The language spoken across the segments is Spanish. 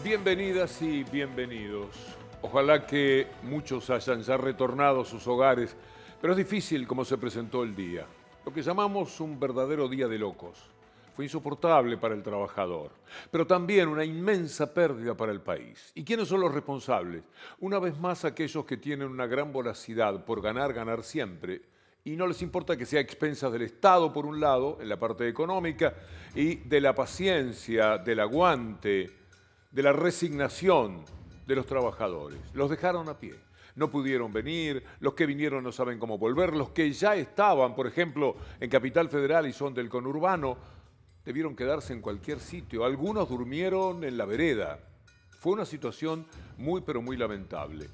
Bienvenidas y bienvenidos. Ojalá que muchos hayan ya retornado a sus hogares, pero es difícil como se presentó el día. Lo que llamamos un verdadero día de locos. Fue insoportable para el trabajador, pero también una inmensa pérdida para el país. ¿Y quiénes son los responsables? Una vez más aquellos que tienen una gran voracidad por ganar, ganar siempre, y no les importa que sea a expensas del Estado, por un lado, en la parte económica, y de la paciencia, del aguante, de la resignación de los trabajadores. Los dejaron a pie. No pudieron venir, los que vinieron no saben cómo volver, los que ya estaban, por ejemplo, en Capital Federal y son del conurbano, debieron quedarse en cualquier sitio. Algunos durmieron en la vereda. Fue una situación muy, pero muy lamentable.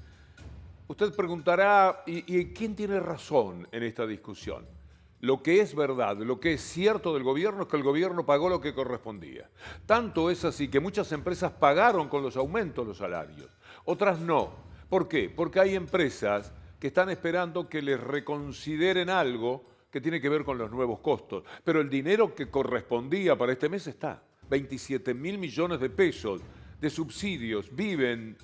Usted preguntará, ¿y quién tiene razón en esta discusión? Lo que es verdad, lo que es cierto del gobierno es que el gobierno pagó lo que correspondía. Tanto es así que muchas empresas pagaron con los aumentos los salarios, otras no. ¿Por qué? Porque hay empresas que están esperando que les reconsideren algo que tiene que ver con los nuevos costos. Pero el dinero que correspondía para este mes está. 27.000 millones de pesos de subsidios viven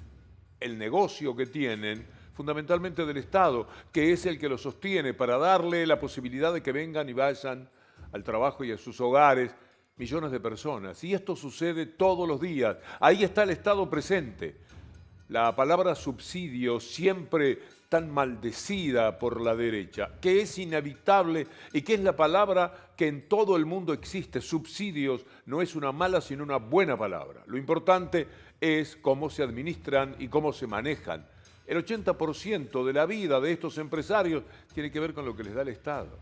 el negocio que tienen fundamentalmente del Estado, que es el que lo sostiene para darle la posibilidad de que vengan y vayan al trabajo y a sus hogares millones de personas. Y esto sucede todos los días. Ahí está el Estado presente. La palabra subsidio, siempre tan maldecida por la derecha, que es inevitable y que es la palabra que en todo el mundo existe. Subsidios no es una mala, sino una buena palabra. Lo importante es cómo se administran y cómo se manejan. El 80% de la vida de estos empresarios tiene que ver con lo que les da el Estado.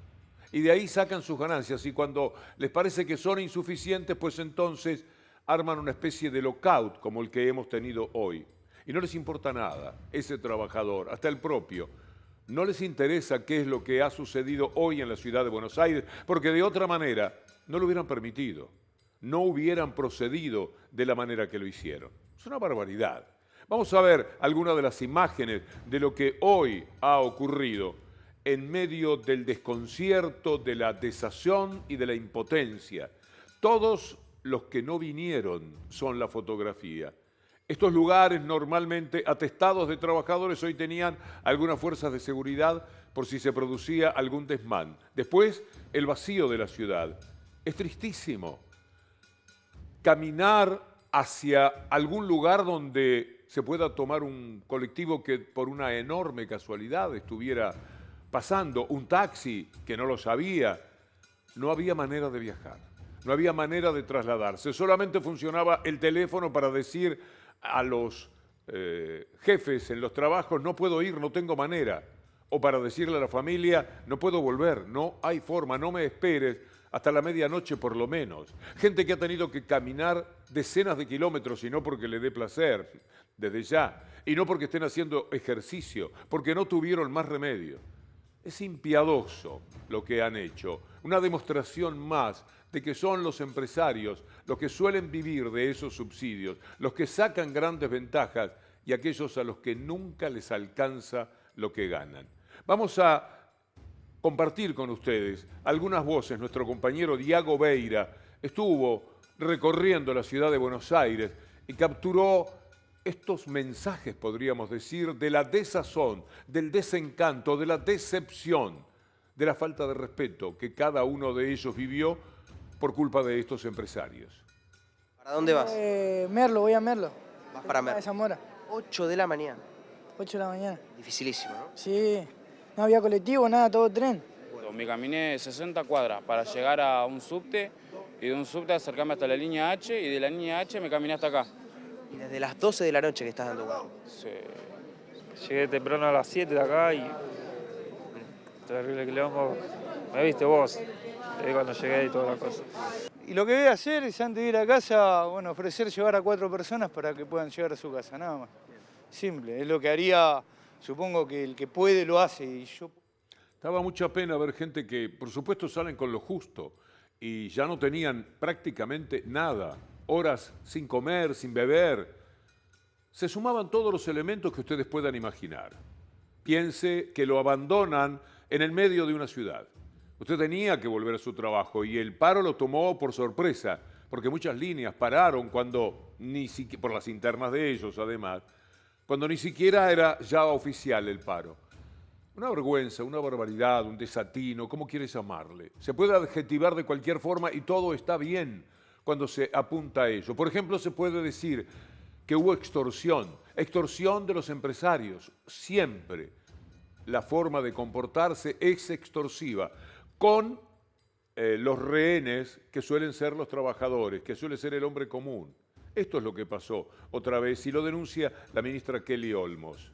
Y de ahí sacan sus ganancias y cuando les parece que son insuficientes, pues entonces arman una especie de lockout como el que hemos tenido hoy. Y no les importa nada, ese trabajador, hasta el propio. No les interesa qué es lo que ha sucedido hoy en la ciudad de Buenos Aires, porque de otra manera no lo hubieran permitido, no hubieran procedido de la manera que lo hicieron. Es una barbaridad. Vamos a ver algunas de las imágenes de lo que hoy ha ocurrido en medio del desconcierto, de la desazón y de la impotencia. Todos los que no vinieron son la fotografía. Estos lugares normalmente atestados de trabajadores hoy tenían algunas fuerzas de seguridad por si se producía algún desmán. Después, el vacío de la ciudad. Es tristísimo caminar hacia algún lugar donde se pueda tomar un colectivo que por una enorme casualidad estuviera pasando, un taxi que no lo sabía. No había manera de viajar, no había manera de trasladarse, solamente funcionaba el teléfono para decir a los jefes en los trabajos, no puedo ir, no tengo manera, o para decirle a la familia, no puedo volver, no hay forma, no me esperes, hasta la medianoche por lo menos. Gente que ha tenido que caminar decenas de kilómetros y no porque le dé placer, desde ya, y no porque estén haciendo ejercicio, porque no tuvieron más remedio. Es impiadoso lo que han hecho, una demostración más de que son los empresarios los que suelen vivir de esos subsidios, los que sacan grandes ventajas y aquellos a los que nunca les alcanza lo que ganan. Vamos a compartir con ustedes algunas voces. Nuestro compañero Diago Beira estuvo recorriendo la ciudad de Buenos Aires y capturó estos mensajes, podríamos decir, de la desazón, del desencanto, de la decepción, de la falta de respeto que cada uno de ellos vivió por culpa de estos empresarios. ¿Para dónde vas? Merlo, voy a Merlo. Vas para De Merlo. Zamora, 8 de la mañana. 8 de la mañana. Dificilísimo, ¿no? Sí, no había colectivo, nada, todo tren. Me caminé 60 cuadras para llegar a un subte y de un subte acercarme hasta la línea H y de la línea H me caminé hasta acá. Y desde las 12 de la noche que estás dando vuelta. Sí. Llegué temprano a las 7 de acá y terrible quilombo. Me viste vos, te vi cuando llegué y toda la cosa. Y lo que voy a hacer es antes de ir a casa, bueno, ofrecer llevar a 4 personas para que puedan llegar a su casa, nada más. Simple, es lo que haría, supongo que el que puede lo hace y yo... Daba mucha pena ver gente que, por supuesto, salen con lo justo y ya no tenían prácticamente nada, horas sin comer, sin beber. Se sumaban todos los elementos que ustedes puedan imaginar. Piense que lo abandonan en el medio de una ciudad. Usted tenía que volver a su trabajo y el paro lo tomó por sorpresa, porque muchas líneas pararon cuando ni siquiera, por las internas de ellos además, cuando ni siquiera era ya oficial el paro. Una vergüenza, una barbaridad, un desatino, ¿cómo quieres llamarle? Se puede adjetivar de cualquier forma y todo está bien cuando se apunta a ello. Por ejemplo, se puede decir que hubo extorsión de los empresarios. Siempre la forma de comportarse es extorsiva, con los rehenes que suelen ser los trabajadores, que suele ser el hombre común. Esto es lo que pasó otra vez y lo denuncia la ministra Kelly Olmos.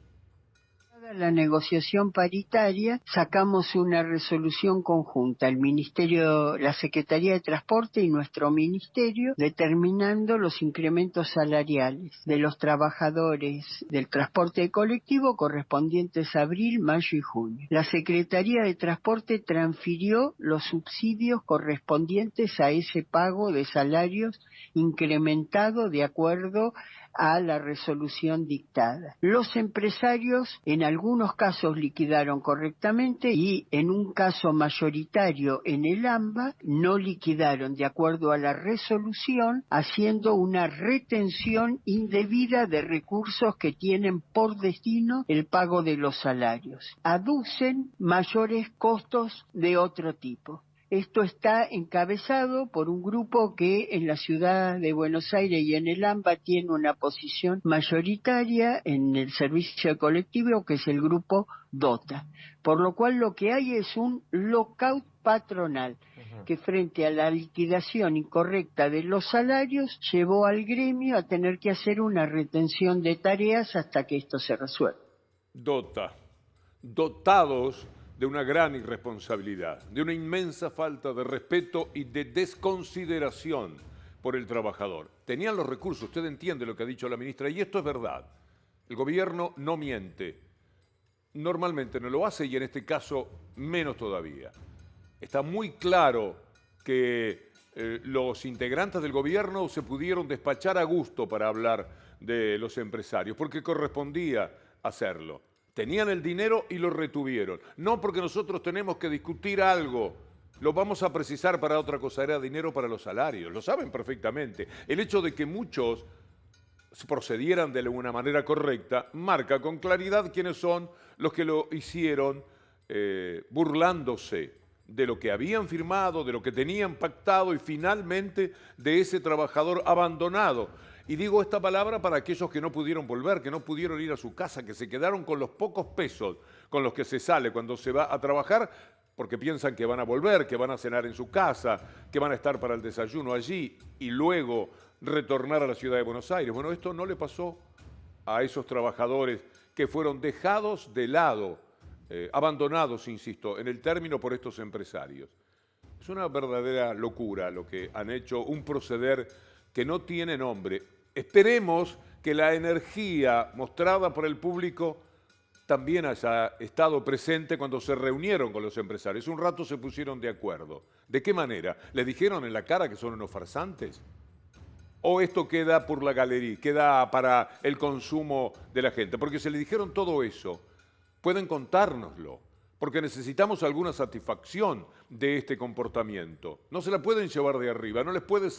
La negociación paritaria, sacamos una resolución conjunta, el Ministerio, la Secretaría de Transporte y nuestro Ministerio, determinando los incrementos salariales de los trabajadores del transporte colectivo correspondientes a abril, mayo y junio. La Secretaría de Transporte transfirió los subsidios correspondientes a ese pago de salarios incrementado de acuerdo a la resolución dictada. Los empresarios en algunos casos liquidaron correctamente y en un caso mayoritario en el AMBA no liquidaron de acuerdo a la resolución, haciendo una retención indebida de recursos que tienen por destino el pago de los salarios. Aducen mayores costos de otro tipo. Esto está encabezado por un grupo que en la ciudad de Buenos Aires y en el AMBA tiene una posición mayoritaria en el servicio colectivo, que es el grupo DOTA. Por lo cual lo que hay es un lockout patronal que frente a la liquidación incorrecta de los salarios llevó al gremio a tener que hacer una retención de tareas hasta que esto se resuelva. DOTA, dotados de una gran irresponsabilidad, de una inmensa falta de respeto y de desconsideración por el trabajador. Tenían los recursos, usted entiende lo que ha dicho la ministra, y esto es verdad. El gobierno no miente. Normalmente no lo hace y en este caso menos todavía. Está muy claro que los integrantes del gobierno se pudieron despachar a gusto para hablar de los empresarios, porque correspondía hacerlo. Tenían el dinero y lo retuvieron. No porque nosotros tenemos que discutir algo, lo vamos a precisar para otra cosa, era dinero para los salarios, lo saben perfectamente. El hecho de que muchos procedieran de una manera correcta marca con claridad quiénes son los que lo hicieron burlándose de lo que habían firmado, de lo que tenían pactado y finalmente de ese trabajador abandonado. Y digo esta palabra para aquellos que no pudieron volver, que no pudieron ir a su casa, que se quedaron con los pocos pesos con los que se sale cuando se va a trabajar, porque piensan que van a volver, que van a cenar en su casa, que van a estar para el desayuno allí y luego retornar a la ciudad de Buenos Aires. Bueno, esto no le pasó a esos trabajadores que fueron dejados de lado, abandonados, insisto, en el término por estos empresarios. Es una verdadera locura lo que han hecho, un proceder que no tiene nombre. Esperemos que la energía mostrada por el público también haya estado presente cuando se reunieron con los empresarios. Un rato se pusieron de acuerdo. ¿De qué manera? ¿Le dijeron en la cara que son unos farsantes? ¿O esto queda por la galería, queda para el consumo de la gente? Porque se le dijeron todo eso, pueden contárnoslo, porque necesitamos alguna satisfacción de este comportamiento. No se la pueden llevar de arriba, no les puede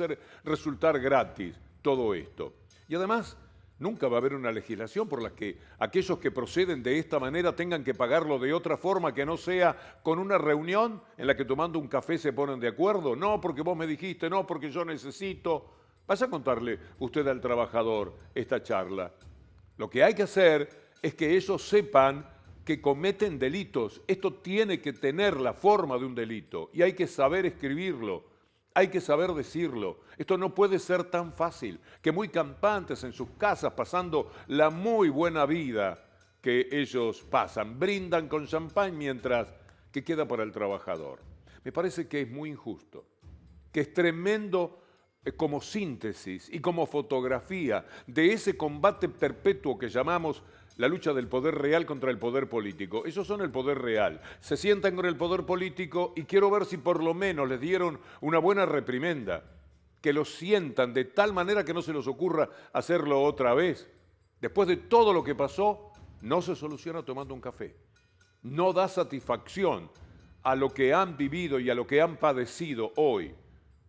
resultar gratis todo esto. Y además, nunca va a haber una legislación por la que aquellos que proceden de esta manera tengan que pagarlo de otra forma que no sea con una reunión en la que tomando un café se ponen de acuerdo. No, porque vos me dijiste, no, porque yo necesito. Vaya a contarle usted al trabajador esta charla. Lo que hay que hacer es que ellos sepan que cometen delitos. Esto tiene que tener la forma de un delito y hay que saber escribirlo, hay que saber decirlo. Esto no puede ser tan fácil, que muy campantes en sus casas pasando la muy buena vida que ellos pasan, brindan con champán mientras que queda para el trabajador. Me parece que es muy injusto, que es tremendo como síntesis y como fotografía de ese combate perpetuo que llamamos la lucha del poder real contra el poder político. Esos son el poder real. Se sientan con el poder político y quiero ver si por lo menos les dieron una buena reprimenda, que los sientan de tal manera que no se les ocurra hacerlo otra vez. Después de todo lo que pasó, no se soluciona tomando un café. No da satisfacción a lo que han vivido y a lo que han padecido hoy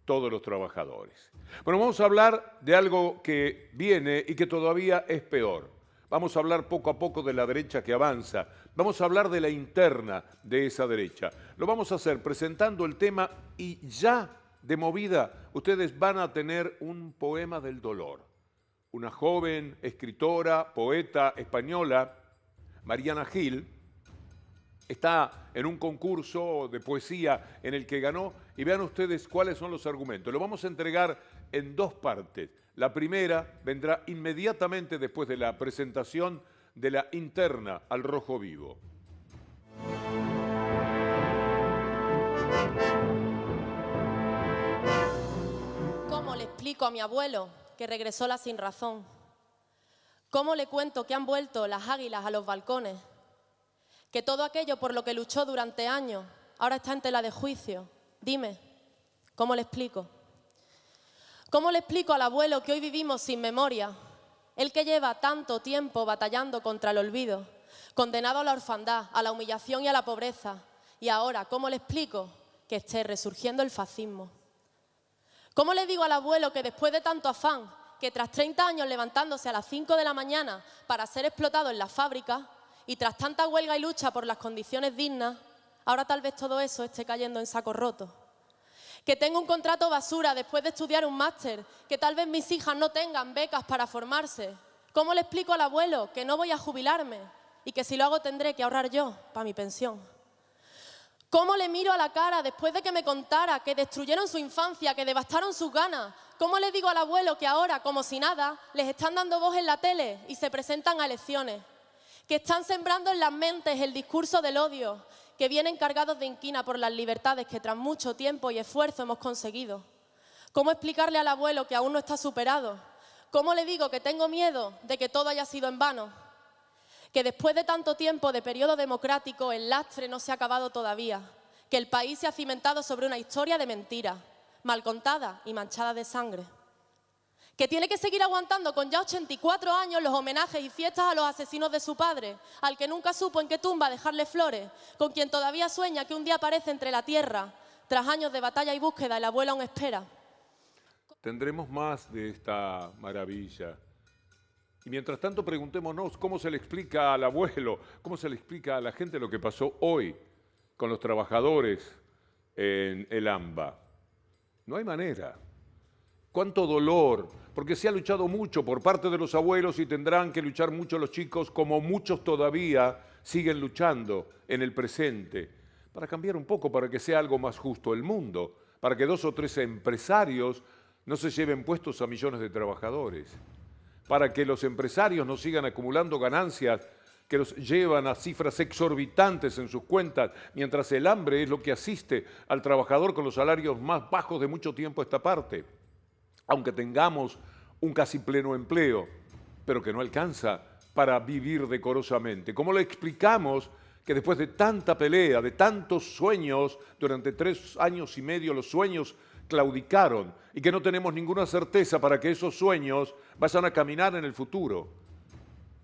todos los trabajadores. Bueno, vamos a hablar de algo que viene y que todavía es peor. Vamos a hablar poco a poco de la derecha que avanza. Vamos a hablar de la interna de esa derecha. Lo vamos a hacer presentando el tema y ya de movida ustedes van a tener un poema del dolor. Una joven escritora, poeta española, Mariana Gil, está en un concurso de poesía en el que ganó y vean ustedes cuáles son los argumentos. Lo vamos a entregar en dos partes. La primera vendrá inmediatamente después de la presentación de la interna al Rojo Vivo. ¿Cómo le explico a mi abuelo que regresó la sinrazón? ¿Cómo le cuento que han vuelto las águilas a los balcones? Que todo aquello por lo que luchó durante años ahora está en tela de juicio. Dime, ¿cómo le explico? ¿Cómo le explico al abuelo que hoy vivimos sin memoria? Él que lleva tanto tiempo batallando contra el olvido, condenado a la orfandad, a la humillación y a la pobreza. Y ahora, ¿cómo le explico que esté resurgiendo el fascismo? ¿Cómo le digo al abuelo que después de tanto afán, que tras 30 años levantándose a las 5 de la mañana para ser explotado en la fábrica, y tras tanta huelga y lucha por las condiciones dignas, ahora tal vez todo eso esté cayendo en saco roto? Que tengo un contrato basura después de estudiar un máster, que tal vez mis hijas no tengan becas para formarse. ¿Cómo le explico al abuelo que no voy a jubilarme y que si lo hago tendré que ahorrar yo para mi pensión? ¿Cómo le miro a la cara después de que me contara que destruyeron su infancia, que devastaron sus ganas? ¿Cómo le digo al abuelo que ahora, como si nada, les están dando voz en la tele y se presentan a elecciones? Que están sembrando en las mentes el discurso del odio, que vienen cargados de inquina por las libertades que tras mucho tiempo y esfuerzo hemos conseguido. ¿Cómo explicarle al abuelo que aún no está superado? ¿Cómo le digo que tengo miedo de que todo haya sido en vano? Que después de tanto tiempo de periodo democrático el lastre no se ha acabado todavía, que el país se ha cimentado sobre una historia de mentiras, mal contada y manchada de sangre. Que tiene que seguir aguantando con ya 84 años los homenajes y fiestas a los asesinos de su padre, al que nunca supo en qué tumba dejarle flores, con quien todavía sueña que un día aparece entre la tierra, tras años de batalla y búsqueda, el abuelo aún espera. Tendremos más de esta maravilla. Y mientras tanto preguntémonos cómo se le explica al abuelo, cómo se le explica a la gente lo que pasó hoy con los trabajadores en el AMBA. No hay manera. Cuánto dolor, porque se ha luchado mucho por parte de los abuelos y tendrán que luchar mucho los chicos, como muchos todavía siguen luchando en el presente, para cambiar un poco, para que sea algo más justo el mundo, para que 2 o 3 empresarios no se lleven puestos a millones de trabajadores, para que los empresarios no sigan acumulando ganancias que los llevan a cifras exorbitantes en sus cuentas, mientras el hambre es lo que asiste al trabajador con los salarios más bajos de mucho tiempo a esta parte. Aunque tengamos un casi pleno empleo, pero que no alcanza para vivir decorosamente. ¿Cómo le explicamos que después de tanta pelea, de tantos sueños, durante 3 años y medio los sueños claudicaron y que no tenemos ninguna certeza para que esos sueños vayan a caminar en el futuro?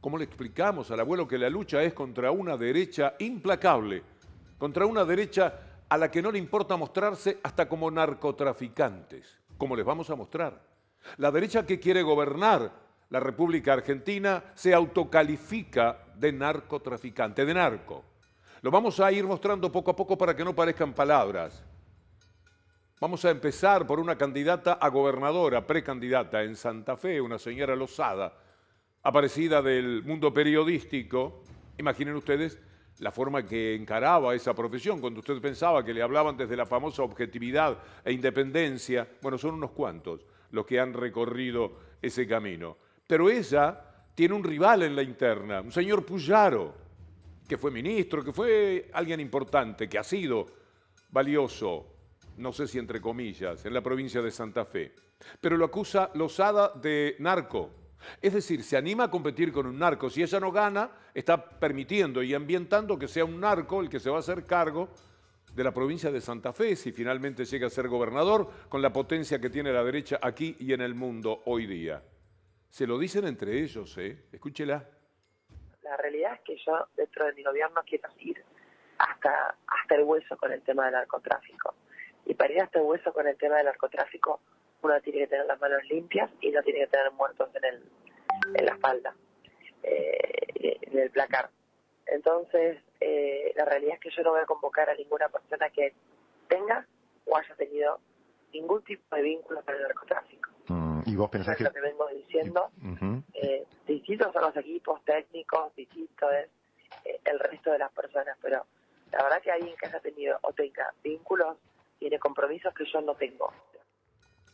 ¿Cómo le explicamos al abuelo que la lucha es contra una derecha implacable, contra una derecha a la que no le importa mostrarse hasta como narcotraficantes? Como les vamos a mostrar. La derecha que quiere gobernar la República Argentina se autocalifica de narcotraficante, de narco. Lo vamos a ir mostrando poco a poco para que no parezcan palabras. Vamos a empezar por una candidata a gobernadora, precandidata en Santa Fe, una señora Lozada, aparecida del mundo periodístico. Imaginen ustedes la forma que encaraba esa profesión, cuando usted pensaba que le hablaban desde la famosa objetividad e independencia. Bueno, son unos cuantos los que han recorrido ese camino. Pero ella tiene un rival en la interna, un señor Puyaro, que fue ministro, que fue alguien importante, que ha sido valioso, no sé si entre comillas, en la provincia de Santa Fe. Pero lo acusa Lozada de narco. Es decir, se anima a competir con un narco. Si ella no gana, está permitiendo y ambientando que sea un narco el que se va a hacer cargo de la provincia de Santa Fe, si finalmente llega a ser gobernador, con la potencia que tiene la derecha aquí y en el mundo hoy día. Se lo dicen entre ellos, ¿eh? Escúchela. La realidad es que yo, dentro de mi gobierno, quiero ir hasta el hueso con el tema del narcotráfico. Y para ir hasta el hueso con el tema del narcotráfico, uno tiene que tener las manos limpias y no tiene que tener muertos en la espalda, en el placar. Entonces, la realidad es que yo no voy a convocar a ninguna persona que tenga o haya tenido ningún tipo de vínculo con el narcotráfico. ¿Y vos pensás Es lo que vengo diciendo. Distintos son los equipos técnicos, distinto es el resto de las personas, pero la verdad que alguien que haya tenido o tenga vínculos tiene compromisos que yo no tengo.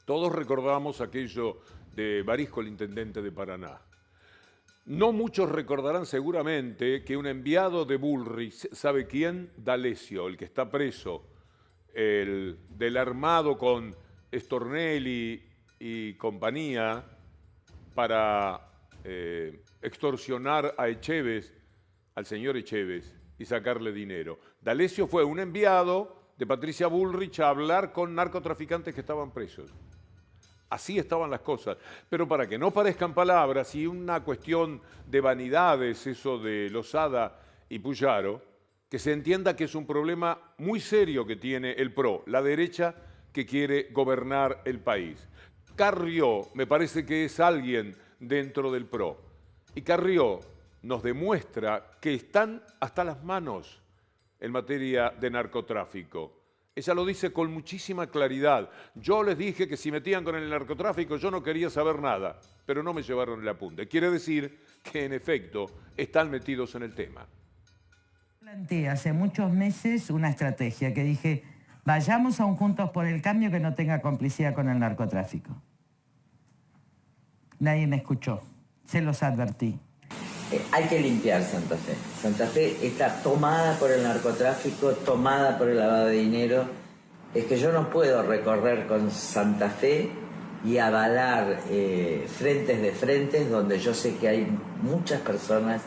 Todos recordamos aquello de Barisco, el intendente de Paraná. No muchos recordarán seguramente que un enviado de Bullrich, ¿sabe quién? D'Alessio, el que está preso, el del armado con Stornelli y compañía para extorsionar a Echevez, al señor Echevez, y sacarle dinero. D'Alessio fue un enviado de Patricia Bullrich a hablar con narcotraficantes que estaban presos. Así estaban las cosas. Pero para que no parezcan palabras y una cuestión de vanidades, eso de Lozada y Puyaro, que se entienda que es un problema muy serio que tiene el PRO, la derecha que quiere gobernar el país. Carrió me parece que es alguien dentro del PRO. Y Carrió nos demuestra que están hasta las manos en materia de narcotráfico. Ella lo dice con muchísima claridad. Yo les dije que si metían con el narcotráfico yo no quería saber nada, pero no me llevaron el apunte. Quiere decir que en efecto están metidos en el tema. Planteé hace muchos meses una estrategia que dije, vayamos a un Juntos por el Cambio que no tenga complicidad con el narcotráfico. Nadie me escuchó, se los advertí. Hay que limpiar Santa Fe. Santa Fe está tomada por el narcotráfico, tomada por el lavado de dinero. Es que yo no puedo recorrer con Santa Fe y avalar frentes de frentes donde yo sé que hay muchas personas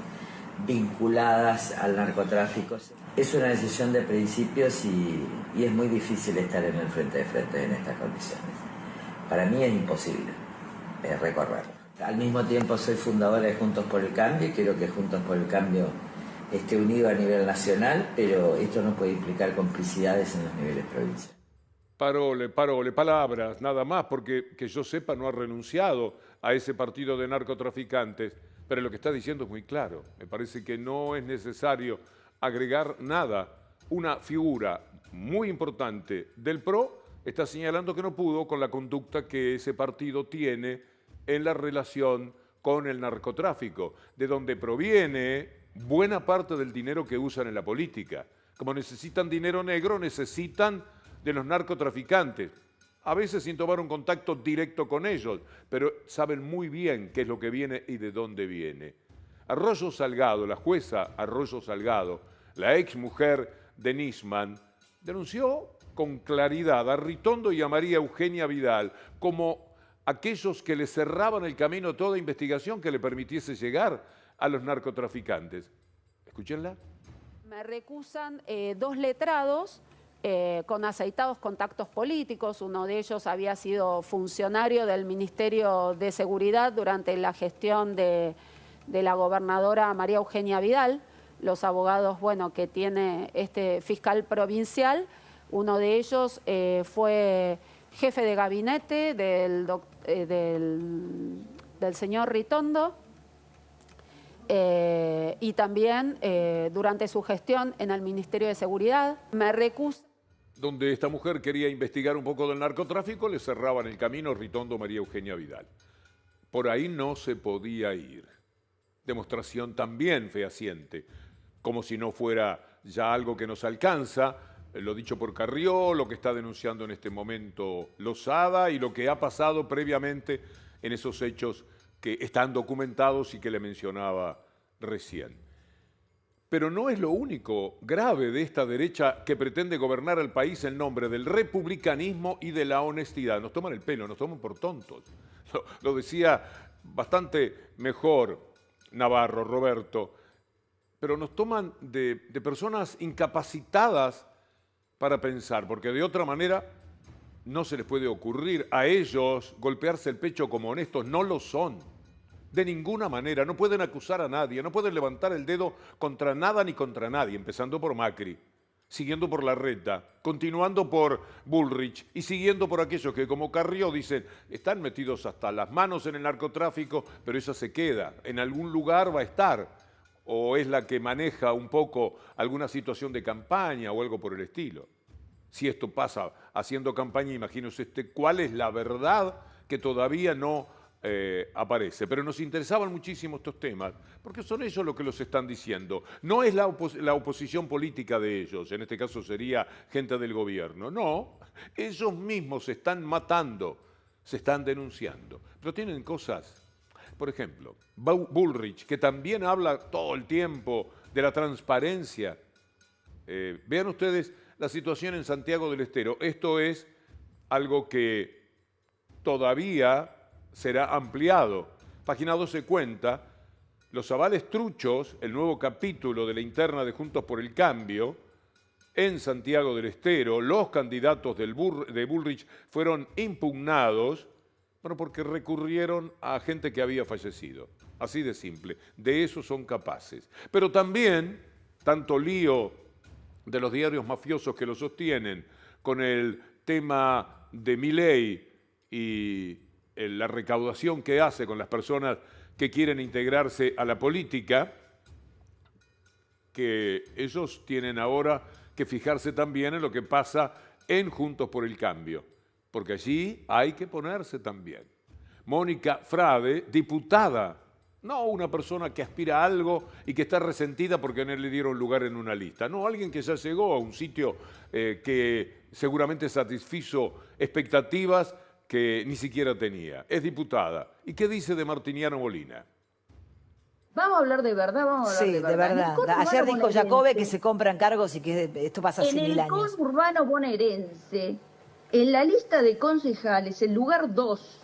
vinculadas al narcotráfico. Es una decisión de principios y es muy difícil estar en el frente de frentes en estas condiciones. Para mí es imposible recorrerlo. Al mismo tiempo soy fundadora de Juntos por el Cambio y quiero que Juntos por el Cambio esté unido a nivel nacional, pero esto no puede implicar complicidades en los niveles provinciales. Parole, palabras, nada más, porque que yo sepa no ha renunciado a ese partido de narcotraficantes, pero lo que está diciendo es muy claro. Me parece que no es necesario agregar nada. Una figura muy importante del PRO está señalando que no pudo con la conducta que ese partido tiene en la relación con el narcotráfico, de donde proviene buena parte del dinero que usan en la política. Como necesitan dinero negro, necesitan de los narcotraficantes, a veces sin tomar un contacto directo con ellos, pero saben muy bien qué es lo que viene y de dónde viene. Arroyo Salgado, la jueza Arroyo Salgado, la ex mujer de Nisman, denunció con claridad a Ritondo y a María Eugenia Vidal como aquellos que le cerraban el camino a toda investigación que le permitiese llegar a los narcotraficantes. Escúchenla. Me recusan dos letrados con aceitados contactos políticos. Uno de ellos había sido funcionario del Ministerio de Seguridad durante la gestión de la gobernadora María Eugenia Vidal. Los abogados, que tiene este fiscal provincial, uno de ellos fue jefe de gabinete del señor Ritondo y también durante su gestión en el Ministerio de Seguridad. Me recuso. Donde esta mujer quería investigar un poco del narcotráfico, le cerraban el camino Ritondo María Eugenia Vidal. Por ahí no se podía ir. Demostración también fehaciente, como si no fuera ya algo que nos alcanza, lo dicho por Carrió, lo que está denunciando en este momento Lozada y lo que ha pasado previamente en esos hechos que están documentados y que le mencionaba recién. Pero no es lo único grave de esta derecha que pretende gobernar el país en nombre del republicanismo y de la honestidad. Nos toman el pelo, nos toman por tontos. Lo decía bastante mejor Navarro, Roberto, pero nos toman de personas incapacitadas para pensar, porque de otra manera no se les puede ocurrir a ellos golpearse el pecho como honestos, no lo son. De ninguna manera, no pueden acusar a nadie, no pueden levantar el dedo contra nada ni contra nadie, empezando por Macri. siguiendo por Larreta, continuando por Bullrich y siguiendo por aquellos que como Carrió dicen, están metidos hasta las manos en el narcotráfico, pero esa se queda, en algún lugar va a estar, o es la que maneja un poco alguna situación de campaña o algo por el estilo. Si esto pasa haciendo campaña, imagínense cuál es la verdad que todavía no aparece. Pero nos interesaban muchísimo estos temas, porque son ellos los que los están diciendo. No es la oposición política de ellos, en este caso sería gente del gobierno. No, ellos mismos se están matando, se están denunciando. Pero tienen cosas, por ejemplo, Bullrich, que también habla todo el tiempo de la transparencia. Vean ustedes la situación en Santiago del Estero. Esto es algo que todavía será ampliado. Página 12 cuenta los avales truchos, el nuevo capítulo de la interna de Juntos por el Cambio, en Santiago del Estero. Los candidatos de Bullrich fueron impugnados, bueno, porque recurrieron a gente que había fallecido. Así de simple. De eso son capaces. Pero también, tanto lío de los diarios mafiosos que lo sostienen, con el tema de Milei y la recaudación que hace con las personas que quieren integrarse a la política, que ellos tienen ahora que fijarse también en lo que pasa en Juntos por el Cambio, porque allí hay que ponerse también. Mónica Frade, diputada, no una persona que aspira a algo y que está resentida porque no le dieron lugar en una lista. No, alguien que ya llegó a un sitio que seguramente satisfizo expectativas que ni siquiera tenía. Es diputada. ¿Y qué dice de Martiniano Molina? Vamos a hablar de verdad, vamos a hablar de verdad. De verdad. Ayer dijo Jacobe que se compran cargos y que esto pasa hace 1000 años. En el conurbano bonaerense, en la lista de concejales, el lugar 2,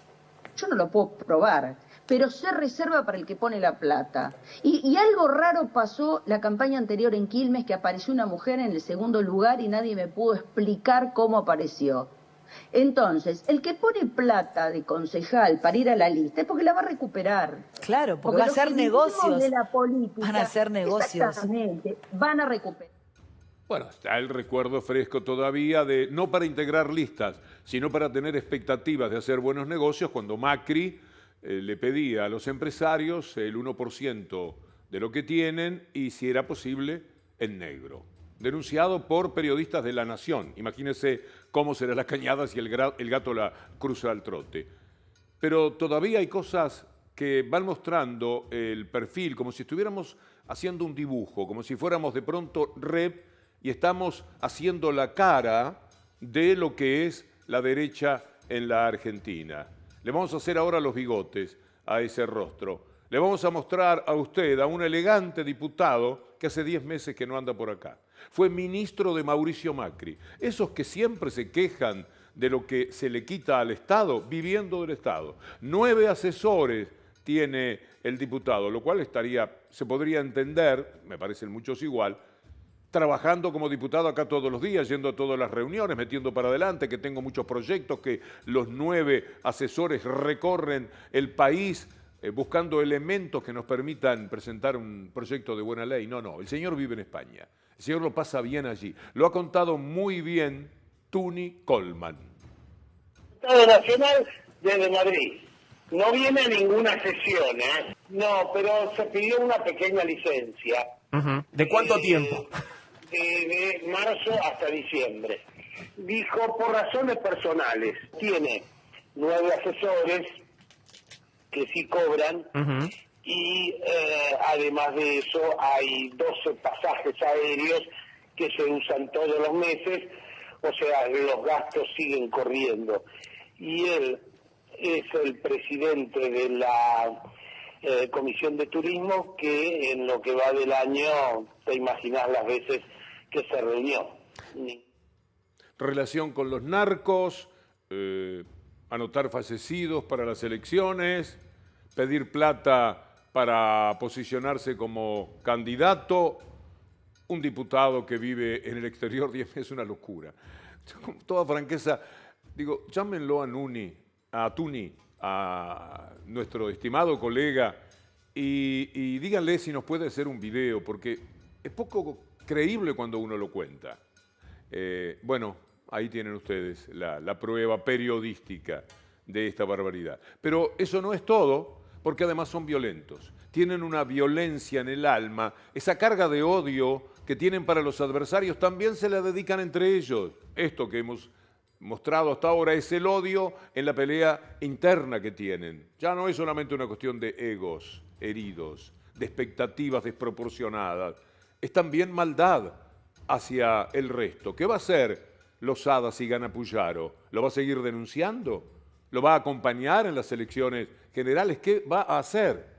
yo no lo puedo probar, pero se reserva para el que pone la plata. Y algo raro pasó la campaña anterior en Quilmes, que apareció una mujer en el segundo lugar y nadie me pudo explicar cómo apareció. Entonces, el que pone plata de concejal para ir a la lista es porque la va a recuperar. Claro, porque va a hacer negocios. De la política, van a hacer negocios. Exactamente, van a recuperar. Bueno, está el recuerdo fresco todavía de, no para integrar listas, sino para tener expectativas de hacer buenos negocios, cuando Macri le pedía a los empresarios el 1% de lo que tienen y, si era posible, en negro. Denunciado por periodistas de La Nación. Imagínense cómo será la cañada si el gato la cruza al trote. Pero todavía hay cosas que van mostrando el perfil, como si estuviéramos haciendo un dibujo, como si fuéramos de pronto rep y estamos haciendo la cara de lo que es la derecha en la Argentina. Le vamos a hacer ahora los bigotes a ese rostro. Le vamos a mostrar a usted a un elegante diputado que hace 10 meses que no anda por acá. Fue ministro de Mauricio Macri. Esos que siempre se quejan de lo que se le quita al Estado, viviendo del Estado. 9 asesores tiene el diputado, lo cual se podría entender, me parecen muchos igual, trabajando como diputado acá todos los días, yendo a todas las reuniones, metiendo para adelante, que tengo muchos proyectos, que los 9 asesores recorren el país buscando elementos que nos permitan presentar un proyecto de buena ley. No, el señor vive en España. El señor lo pasa bien allí. Lo ha contado muy bien Tuni Coleman. Estado Nacional desde Madrid. No viene ninguna sesión, ¿eh? No, pero se pidió una pequeña licencia. ¿De cuánto tiempo? De marzo hasta diciembre. Dijo, por razones personales. Tiene 9 asesores que sí cobran, y además de eso hay 12 pasajes aéreos que se usan todos los meses, o sea, los gastos siguen corriendo. Y él es el presidente de la Comisión de Turismo, que en lo que va del año, te imaginas las veces que se reunió. Relación con los narcos, anotar fallecidos para las elecciones, pedir plata para posicionarse como candidato, un diputado que vive en el exterior 10 meses, es una locura. Con toda franqueza, digo, llámenlo a Tuni, a nuestro estimado colega, y díganle si nos puede hacer un video, porque es poco creíble cuando uno lo cuenta. Bueno, ahí tienen ustedes la prueba periodística de esta barbaridad. Pero eso no es todo, porque además son violentos. Tienen una violencia en el alma, esa carga de odio que tienen para los adversarios también se la dedican entre ellos. Esto que hemos mostrado hasta ahora es el odio en la pelea interna que tienen. Ya no es solamente una cuestión de egos heridos, de expectativas desproporcionadas, es también maldad hacia el resto. ¿Qué va a hacer Losada si gana Puyaro? ¿Lo va a seguir denunciando? ¿Lo va a acompañar en las elecciones generales? ¿Qué va a hacer?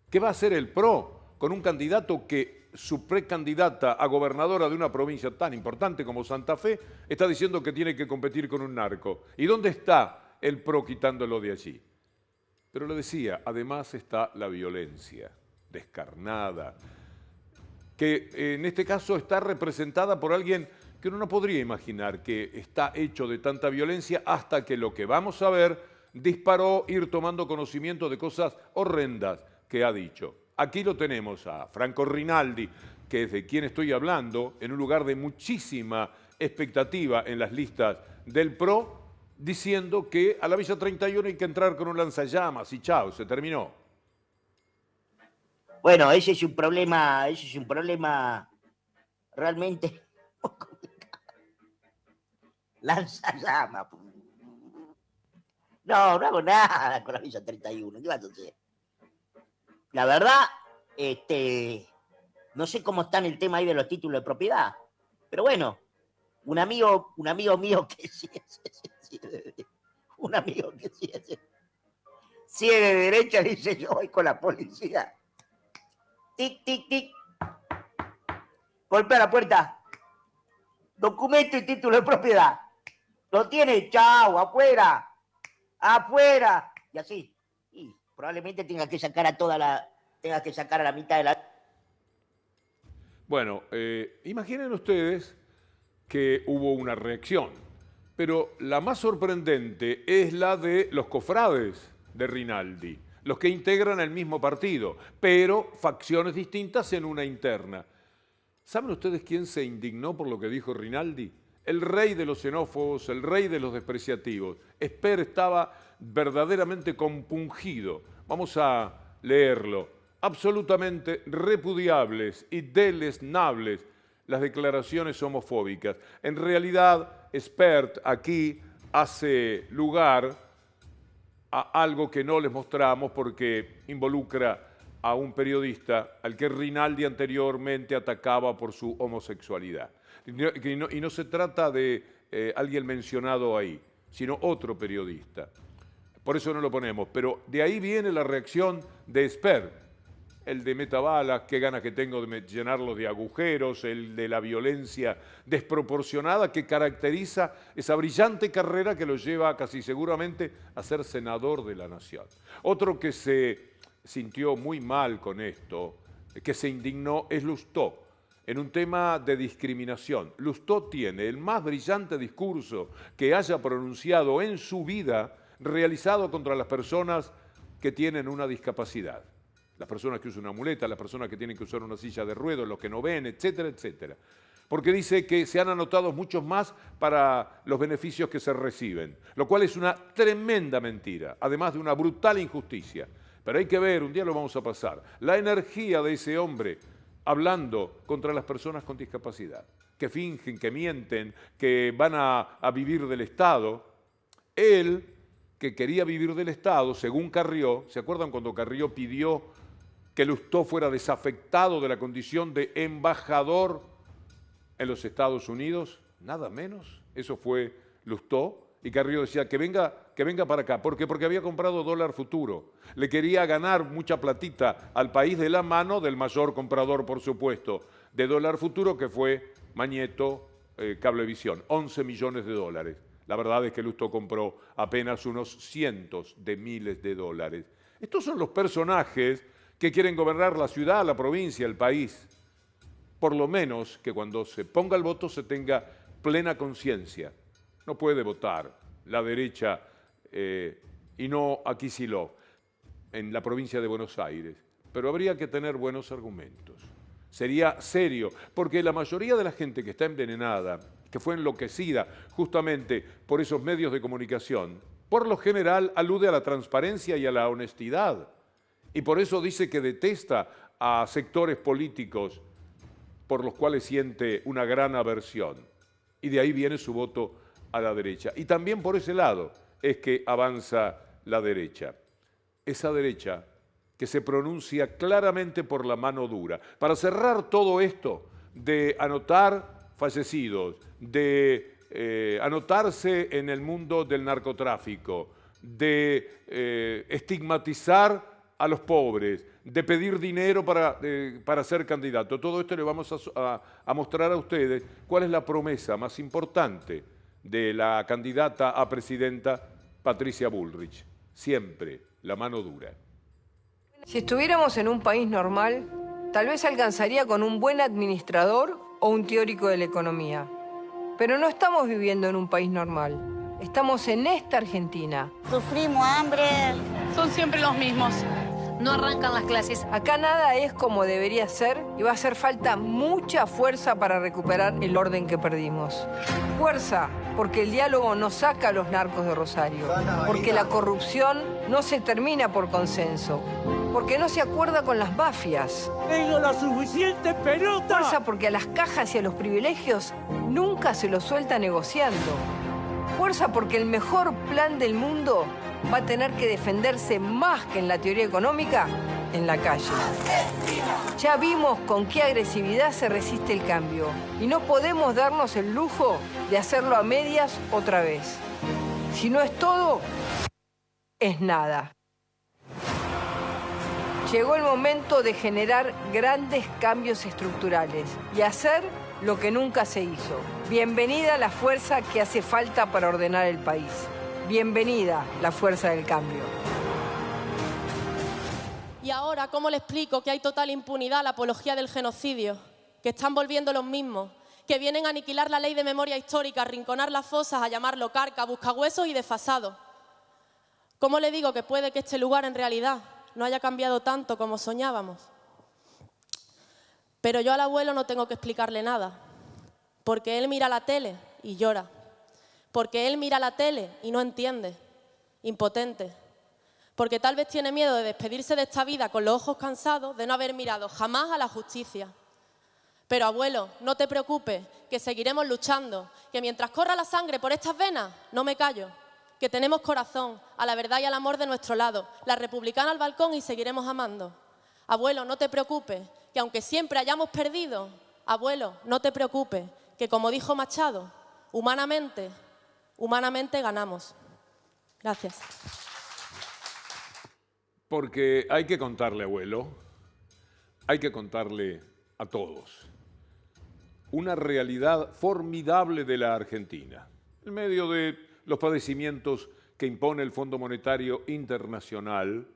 ¿Qué va a hacer el PRO con un candidato que su precandidata a gobernadora de una provincia tan importante como Santa Fe está diciendo que tiene que competir con un narco? ¿Y dónde está el PRO quitándolo de allí? Pero le decía, además está la violencia descarnada, que en este caso está representada por alguien que uno no podría imaginar que está hecho de tanta violencia hasta que lo que vamos a ver disparó ir tomando conocimiento de cosas horrendas que ha dicho. Aquí lo tenemos a Franco Rinaldi, que es de quien estoy hablando, en un lugar de muchísima expectativa en las listas del PRO, diciendo que a la Villa 31 hay que entrar con un lanzallamas y chao, se terminó. Bueno, ese es un problema realmente complicado. Lanzallamas. No hago nada con la Villa 31. ¿Qué vas a hacer? La verdad, no sé cómo está en el tema ahí de los títulos de propiedad, pero bueno, un amigo mío que sí es de derecha, dice: yo voy con la policía. Tic, tic, tic. Golpea la puerta. Documento y título de propiedad. ¿Lo tiene? Chao, afuera. Afuera. Y así. Y probablemente tenga que sacar a la mitad de la... Bueno, imaginen ustedes que hubo una reacción, pero la más sorprendente es la de los cofrades de Rinaldi, los que integran el mismo partido, pero facciones distintas en una interna. ¿Saben ustedes quién se indignó por lo que dijo Rinaldi? El rey de los xenófobos, el rey de los despreciativos. Esper estaba verdaderamente compungido. Vamos a leerlo. Absolutamente repudiables y deleznables las declaraciones homofóbicas. En realidad, Spert aquí hace lugar a algo que no les mostramos porque involucra a un periodista al que Rinaldi anteriormente atacaba por su homosexualidad. Y no se trata de alguien mencionado ahí, sino otro periodista. Por eso no lo ponemos, pero de ahí viene la reacción de Spert, el de metabalas, qué ganas que tengo de llenarlo de agujeros, el de la violencia desproporcionada que caracteriza esa brillante carrera que lo lleva casi seguramente a ser senador de la nación. Otro que se sintió muy mal con esto, que se indignó, es Lustó, en un tema de discriminación. Lustó tiene el más brillante discurso que haya pronunciado en su vida realizado contra las personas que tienen una discapacidad. Las personas que usan una muleta, las personas que tienen que usar una silla de ruedas, los que no ven, etcétera, etcétera. Porque dice que se han anotado muchos más para los beneficios que se reciben, lo cual es una tremenda mentira, además de una brutal injusticia. Pero hay que ver, un día lo vamos a pasar, la energía de ese hombre hablando contra las personas con discapacidad, que fingen, que mienten, que van a vivir del Estado. Él, que quería vivir del Estado, según Carrió, ¿se acuerdan cuando Carrió pidió que Lustó fuera desafectado de la condición de embajador en los Estados Unidos? Nada menos, eso fue Lustó. Y Carrió decía que venga para acá. ¿Por qué? Porque había comprado dólar futuro. Le quería ganar mucha platita al país de la mano del mayor comprador, por supuesto, de dólar futuro, que fue Magneto Cablevisión, 11 millones de dólares. La verdad es que Lustó compró apenas unos cientos de miles de dólares. Estos son los personajes que quieren gobernar la ciudad, la provincia, el país. Por lo menos que cuando se ponga el voto se tenga plena conciencia. No puede votar la derecha y no a Kicillof en la provincia de Buenos Aires. Pero habría que tener buenos argumentos. Sería serio, porque la mayoría de la gente que está envenenada que fue enloquecida justamente por esos medios de comunicación, por lo general alude a la transparencia y a la honestidad. Y por eso dice que detesta a sectores políticos por los cuales siente una gran aversión. Y de ahí viene su voto a la derecha. Y también por ese lado es que avanza la derecha. Esa derecha que se pronuncia claramente por la mano dura. Para cerrar todo esto de anotar fallecidos, de anotarse en el mundo del narcotráfico, de estigmatizar a los pobres, de pedir dinero para ser candidato. Todo esto le vamos a mostrar a ustedes cuál es la promesa más importante de la candidata a presidenta Patricia Bullrich. Siempre la mano dura. Si estuviéramos en un país normal, tal vez alcanzaría con un buen administrador o un teórico de la economía. Pero no estamos viviendo en un país normal. Estamos en esta Argentina. Sufrimos hambre. Son siempre los mismos. No arrancan las clases. Acá nada es como debería ser y va a hacer falta mucha fuerza para recuperar el orden que perdimos. Fuerza, porque el diálogo no saca a los narcos de Rosario, porque la corrupción no se termina por consenso, porque no se acuerda con las mafias. Tengo la suficiente pelota. Fuerza, porque a las cajas y a los privilegios nunca se los suelta negociando. Fuerza, porque el mejor plan del mundo va a tener que defenderse más que en la teoría económica, en la calle. Ya vimos con qué agresividad se resiste el cambio y no podemos darnos el lujo de hacerlo a medias otra vez. Si no es todo, es nada. Llegó el momento de generar grandes cambios estructurales y hacer lo que nunca se hizo. Bienvenida la fuerza que hace falta para ordenar el país. Bienvenida la fuerza del cambio. Y ahora, ¿cómo le explico que hay total impunidad a la apología del genocidio? Que están volviendo los mismos, que vienen a aniquilar la ley de memoria histórica, a arrinconar las fosas, a llamarlo carca, buscahuesos y desfasado. ¿Cómo le digo que puede que este lugar en realidad no haya cambiado tanto como soñábamos? Pero yo al abuelo no tengo que explicarle nada, porque él mira la tele y llora. Porque él mira la tele y no entiende, impotente. Porque tal vez tiene miedo de despedirse de esta vida con los ojos cansados de no haber mirado jamás a la justicia. Pero abuelo, no te preocupes, que seguiremos luchando, que mientras corra la sangre por estas venas, no me callo, que tenemos corazón, a la verdad y al amor de nuestro lado, la republicana al balcón y seguiremos amando. Abuelo, no te preocupes, que aunque siempre hayamos perdido, abuelo, no te preocupes, que como dijo Machado, humanamente ganamos. Gracias. Porque hay que contarle, abuelo, hay que contarle a todos una realidad formidable de la Argentina, en medio de los padecimientos que impone el Fondo Monetario Internacional,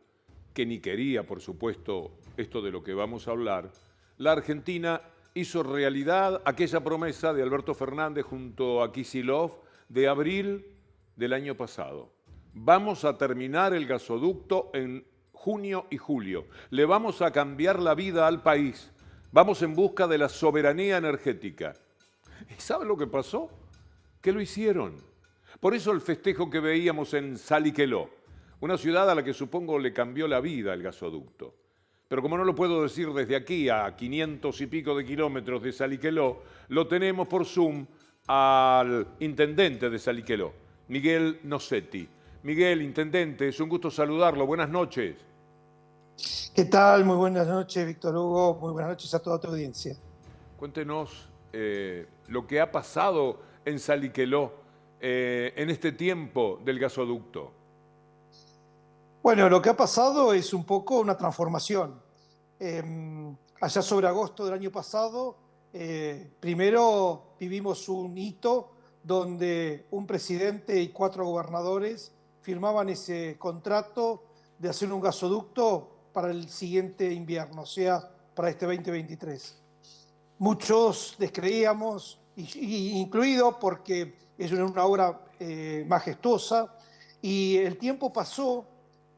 que ni quería, por supuesto, esto de lo que vamos a hablar. La Argentina hizo realidad aquella promesa de Alberto Fernández junto a Kicillof de abril del año pasado. Vamos a terminar el gasoducto en junio y julio. Le vamos a cambiar la vida al país. Vamos en busca de la soberanía energética. ¿Y sabe lo que pasó? Que lo hicieron. Por eso el festejo que veíamos en Salliqueló, una ciudad a la que supongo le cambió la vida el gasoducto. Pero como no lo puedo decir desde aquí a 500 y pico de kilómetros de Salliqueló, lo tenemos por Zoom al intendente de Salliqueló, Miguel Nocetti. Miguel, intendente, es un gusto saludarlo. Buenas noches. ¿Qué tal? Muy buenas noches, Víctor Hugo. Muy buenas noches a toda tu audiencia. Cuéntenos lo que ha pasado en Salliqueló en este tiempo del gasoducto. Bueno, lo que ha pasado es un poco una transformación. Allá sobre agosto del año pasado, primero vivimos un hito donde un presidente y 4 gobernadores firmaban ese contrato de hacer un gasoducto para el siguiente invierno, o sea, para este 2023. Muchos descreíamos, incluido porque es una obra majestuosa, y el tiempo pasó.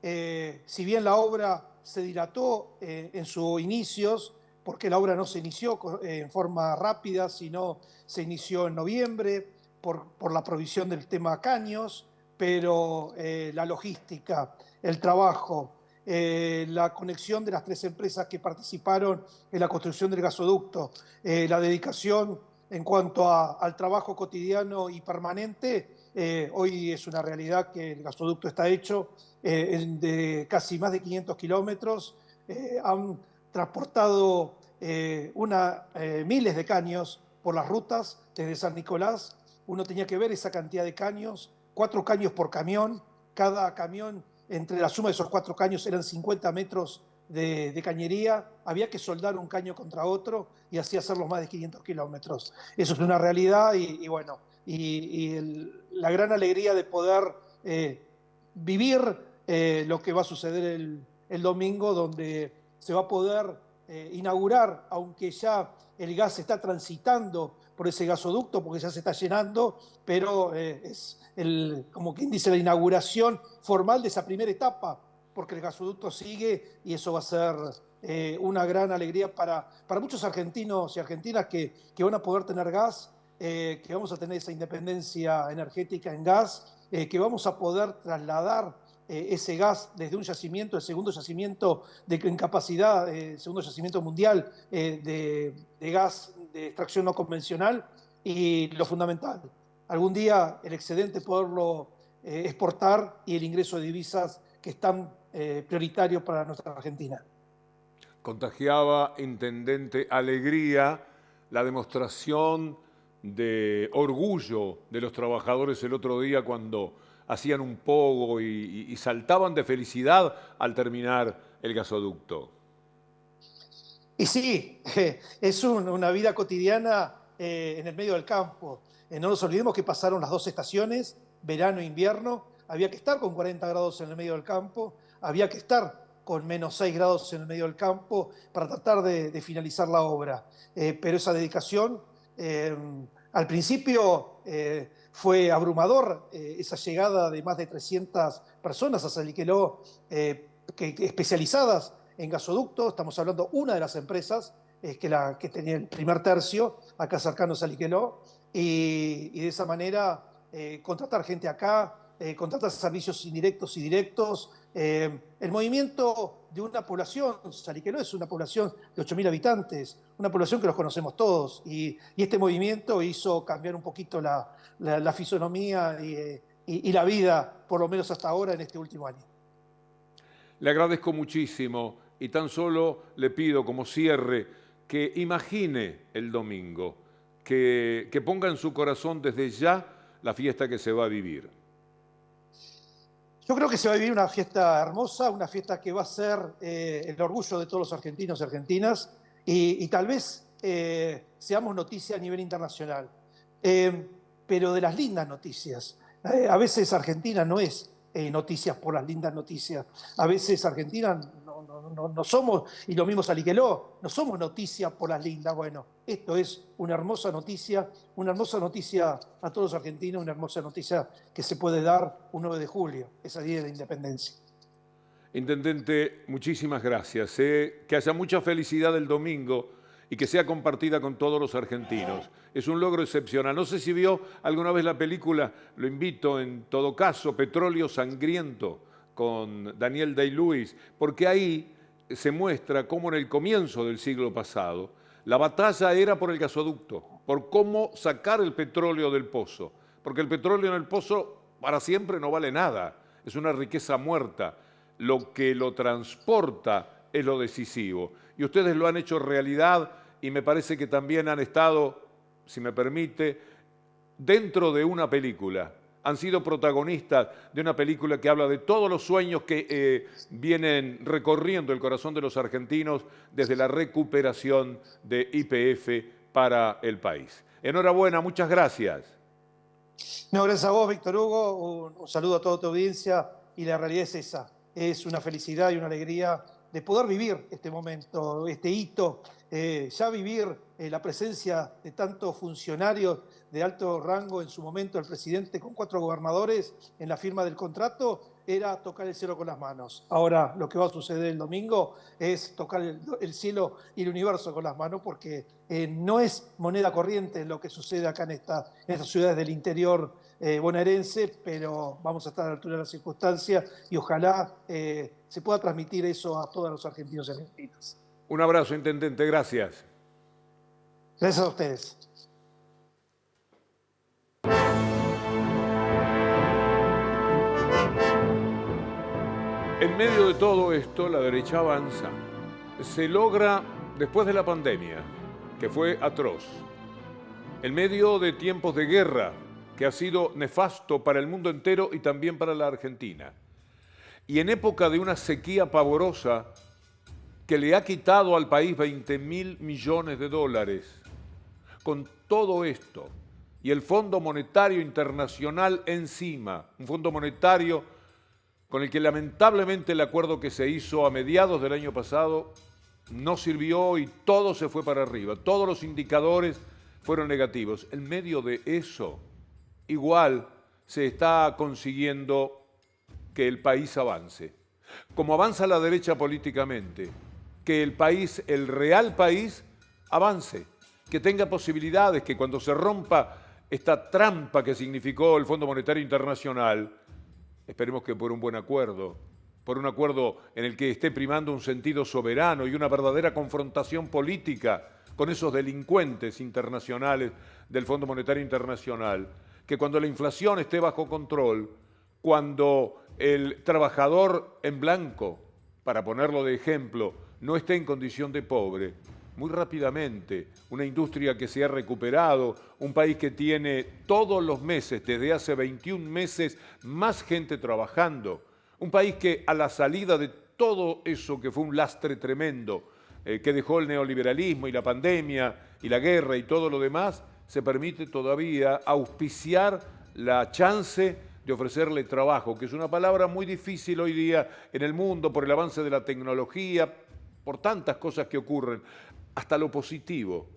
Si bien la obra se dilató en sus inicios, porque la obra no se inició en forma rápida, sino se inició en noviembre por la provisión del tema caños, pero la logística, el trabajo, la conexión de las 3 empresas que participaron en la construcción del gasoducto, la dedicación en cuanto al trabajo cotidiano y permanente, hoy es una realidad que el gasoducto está hecho de casi más de 500 kilómetros, han transportado miles de caños por las rutas desde San Nicolás. Uno tenía que ver esa cantidad de caños, 4 caños por camión, cada camión, entre la suma de esos 4 caños eran 50 metros de cañería, había que soldar un caño contra otro y así hacer los más de 500 kilómetros. Eso es una realidad y bueno, la gran alegría de poder vivir lo que va a suceder el domingo, donde se va a poder inaugurar, aunque ya el gas está transitando por ese gasoducto, porque ya se está llenando, pero es como quien dice, la inauguración formal de esa primera etapa, porque el gasoducto sigue y eso va a ser una gran alegría para muchos argentinos y argentinas que van a poder tener gas, que vamos a tener esa independencia energética en gas, que vamos a poder trasladar ese gas desde un yacimiento, el segundo yacimiento en capacidad, segundo yacimiento mundial de gas de extracción no convencional, y lo fundamental, algún día el excedente poderlo exportar y el ingreso de divisas que es tan prioritario para nuestra Argentina. Contagiaba, intendente, alegría, la demostración de orgullo de los trabajadores el otro día cuando hacían un pogo y saltaban de felicidad al terminar el gasoducto. Y sí, es una vida cotidiana en el medio del campo. No nos olvidemos que pasaron las 2 estaciones, verano e invierno, había que estar con 40 grados en el medio del campo, había que estar con menos 6 grados en el medio del campo para tratar de finalizar la obra. Pero esa dedicación, al principio fue esa llegada de más de 300 personas a Saliqueló, especializadas en gasoductos. Estamos hablando de una de las empresas que tenía el primer tercio, acá cercano a Saliqueló, y de esa manera contratar gente acá, contratar servicios indirectos y directos. El movimiento de una población, Saliqueló es una población de 8.000 habitantes, una población que los conocemos todos, y este movimiento hizo cambiar un poquito la fisonomía y la vida, por lo menos hasta ahora, en este último año. Le agradezco muchísimo y tan solo le pido como cierre que imagine el domingo, que ponga en su corazón desde ya la fiesta que se va a vivir. Yo creo que se va a vivir una fiesta hermosa, una fiesta que va a ser el orgullo de todos los argentinos y argentinas, y tal vez seamos noticia a nivel internacional, pero de las lindas noticias. A veces Argentina no es noticias por las lindas noticias, a veces Argentina no somos, y lo mismo Saliqueló, no somos noticias por las lindas. Bueno, esto es una hermosa noticia a todos los argentinos, una hermosa noticia que se puede dar un 9 de julio, esa día de la independencia. Intendente, muchísimas gracias. Que haya mucha felicidad el domingo y que sea compartida con todos los argentinos. Es un logro excepcional. No sé si vio alguna vez la película, lo invito en todo caso, Petróleo Sangriento, con Daniel Day-Lewis, porque ahí se muestra cómo en el comienzo del siglo pasado la batalla era por el gasoducto, por cómo sacar el petróleo del pozo, porque el petróleo en el pozo para siempre no vale nada, es una riqueza muerta. Lo que lo transporta es lo decisivo. Y ustedes lo han hecho realidad y me parece que también han estado, si me permite, dentro de una película. Han sido protagonistas de una película que habla de todos los sueños que vienen recorriendo el corazón de los argentinos desde la recuperación de YPF para el país. Enhorabuena, muchas gracias. No, gracias a vos, Víctor Hugo. Un saludo a toda tu audiencia y la realidad es esa. Es una felicidad y una alegría de poder vivir este momento, este hito, ya vivir la presencia de tantos funcionarios de alto rango, en su momento el presidente con 4 gobernadores en la firma del contrato, era tocar el cielo con las manos. Ahora lo que va a suceder el domingo es tocar el cielo y el universo con las manos, porque no es moneda corriente lo que sucede acá en estas ciudades del interior bonaerense, pero vamos a estar a la altura de las circunstancias y ojalá se pueda transmitir eso a todos los argentinos y argentinas. Un abrazo, intendente, gracias. Gracias a ustedes. En medio de todo esto, la derecha avanza. Se logra después de la pandemia, que fue atroz. En medio de tiempos de guerra, que ha sido nefasto para el mundo entero y también para la Argentina. Y en época de una sequía pavorosa que le ha quitado al país 20.000 millones de dólares. Con todo esto y el Fondo Monetario Internacional encima, un fondo monetario con el que lamentablemente el acuerdo que se hizo a mediados del año pasado no sirvió y todo se fue para arriba, todos los indicadores fueron negativos. En medio de eso, igual se está consiguiendo que el país avance. Como avanza la derecha políticamente, que el país, el real país, avance, que tenga posibilidades, que cuando se rompa esta trampa que significó el Fondo Monetario Internacional, esperemos que por un buen acuerdo, por un acuerdo en el que esté primando un sentido soberano y una verdadera confrontación política con esos delincuentes internacionales del Fondo Monetario Internacional, que cuando la inflación esté bajo control, cuando el trabajador en blanco, para ponerlo de ejemplo, no esté en condición de pobre, muy rápidamente, una industria que se ha recuperado, un país que tiene todos los meses, desde hace 21 meses, más gente trabajando, un país que a la salida de todo eso que fue un lastre tremendo, que dejó el neoliberalismo y la pandemia y la guerra y todo lo demás, se permite todavía auspiciar la chance de ofrecerle trabajo, que es una palabra muy difícil hoy día en el mundo por el avance de la tecnología, por tantas cosas que ocurren. Hasta lo positivo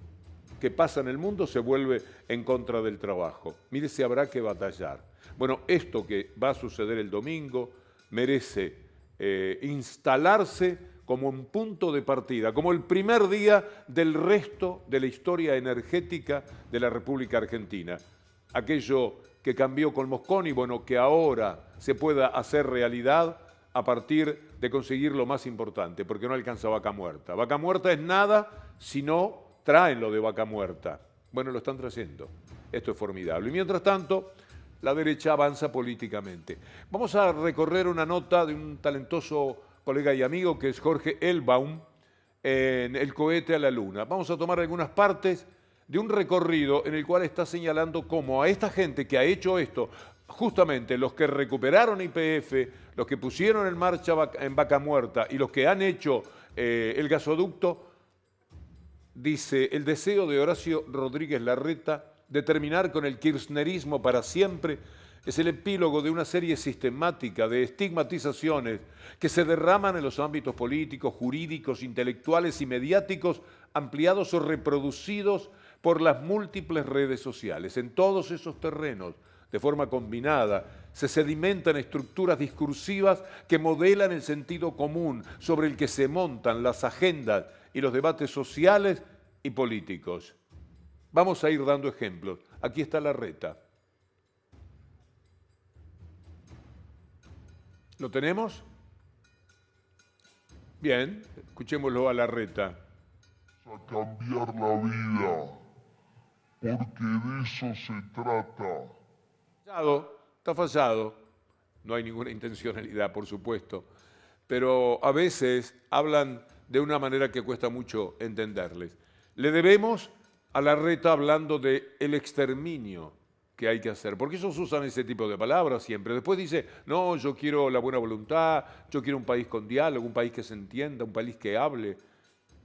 que pasa en el mundo se vuelve en contra del trabajo. Mire, se habrá que batallar. Bueno, esto que va a suceder el domingo merece instalarse como un punto de partida, como el primer día del resto de la historia energética de la República Argentina. Aquello que cambió con Mosconi, bueno, que ahora se pueda hacer realidad a partir de conseguir lo más importante, porque no alcanza Vaca Muerta. Vaca Muerta es nada si no traen lo de Vaca Muerta. Bueno, lo están trayendo. Esto es formidable. Y mientras tanto, la derecha avanza políticamente. Vamos a recorrer una nota de un talentoso colega y amigo que es Jorge Elbaum en El cohete a la luna. Vamos a tomar algunas partes de un recorrido en el cual está señalando cómo a esta gente que ha hecho esto, justamente los que recuperaron YPF, los que pusieron en marcha en Vaca Muerta y los que han hecho el gasoducto, dice el deseo de Horacio Rodríguez Larreta de terminar con el kirchnerismo para siempre es el epílogo de una serie sistemática de estigmatizaciones que se derraman en los ámbitos políticos, jurídicos, intelectuales y mediáticos, ampliados o reproducidos por las múltiples redes sociales. En todos esos terrenos, de forma combinada, se sedimentan estructuras discursivas que modelan el sentido común sobre el que se montan las agendas y los debates sociales y políticos. Vamos a ir dando ejemplos. Aquí está Larreta. ¿Lo tenemos? Bien, escuchémoslo a Larreta. A cambiar la vida, porque de eso se trata. Está fallado, no hay ninguna intencionalidad, por supuesto, pero a veces hablan de una manera que cuesta mucho entenderles. Le debemos a Larreta hablando de el exterminio que hay que hacer, porque ellos usan ese tipo de palabras siempre. Después dice, no, yo quiero la buena voluntad, yo quiero un país con diálogo, un país que se entienda, un país que hable.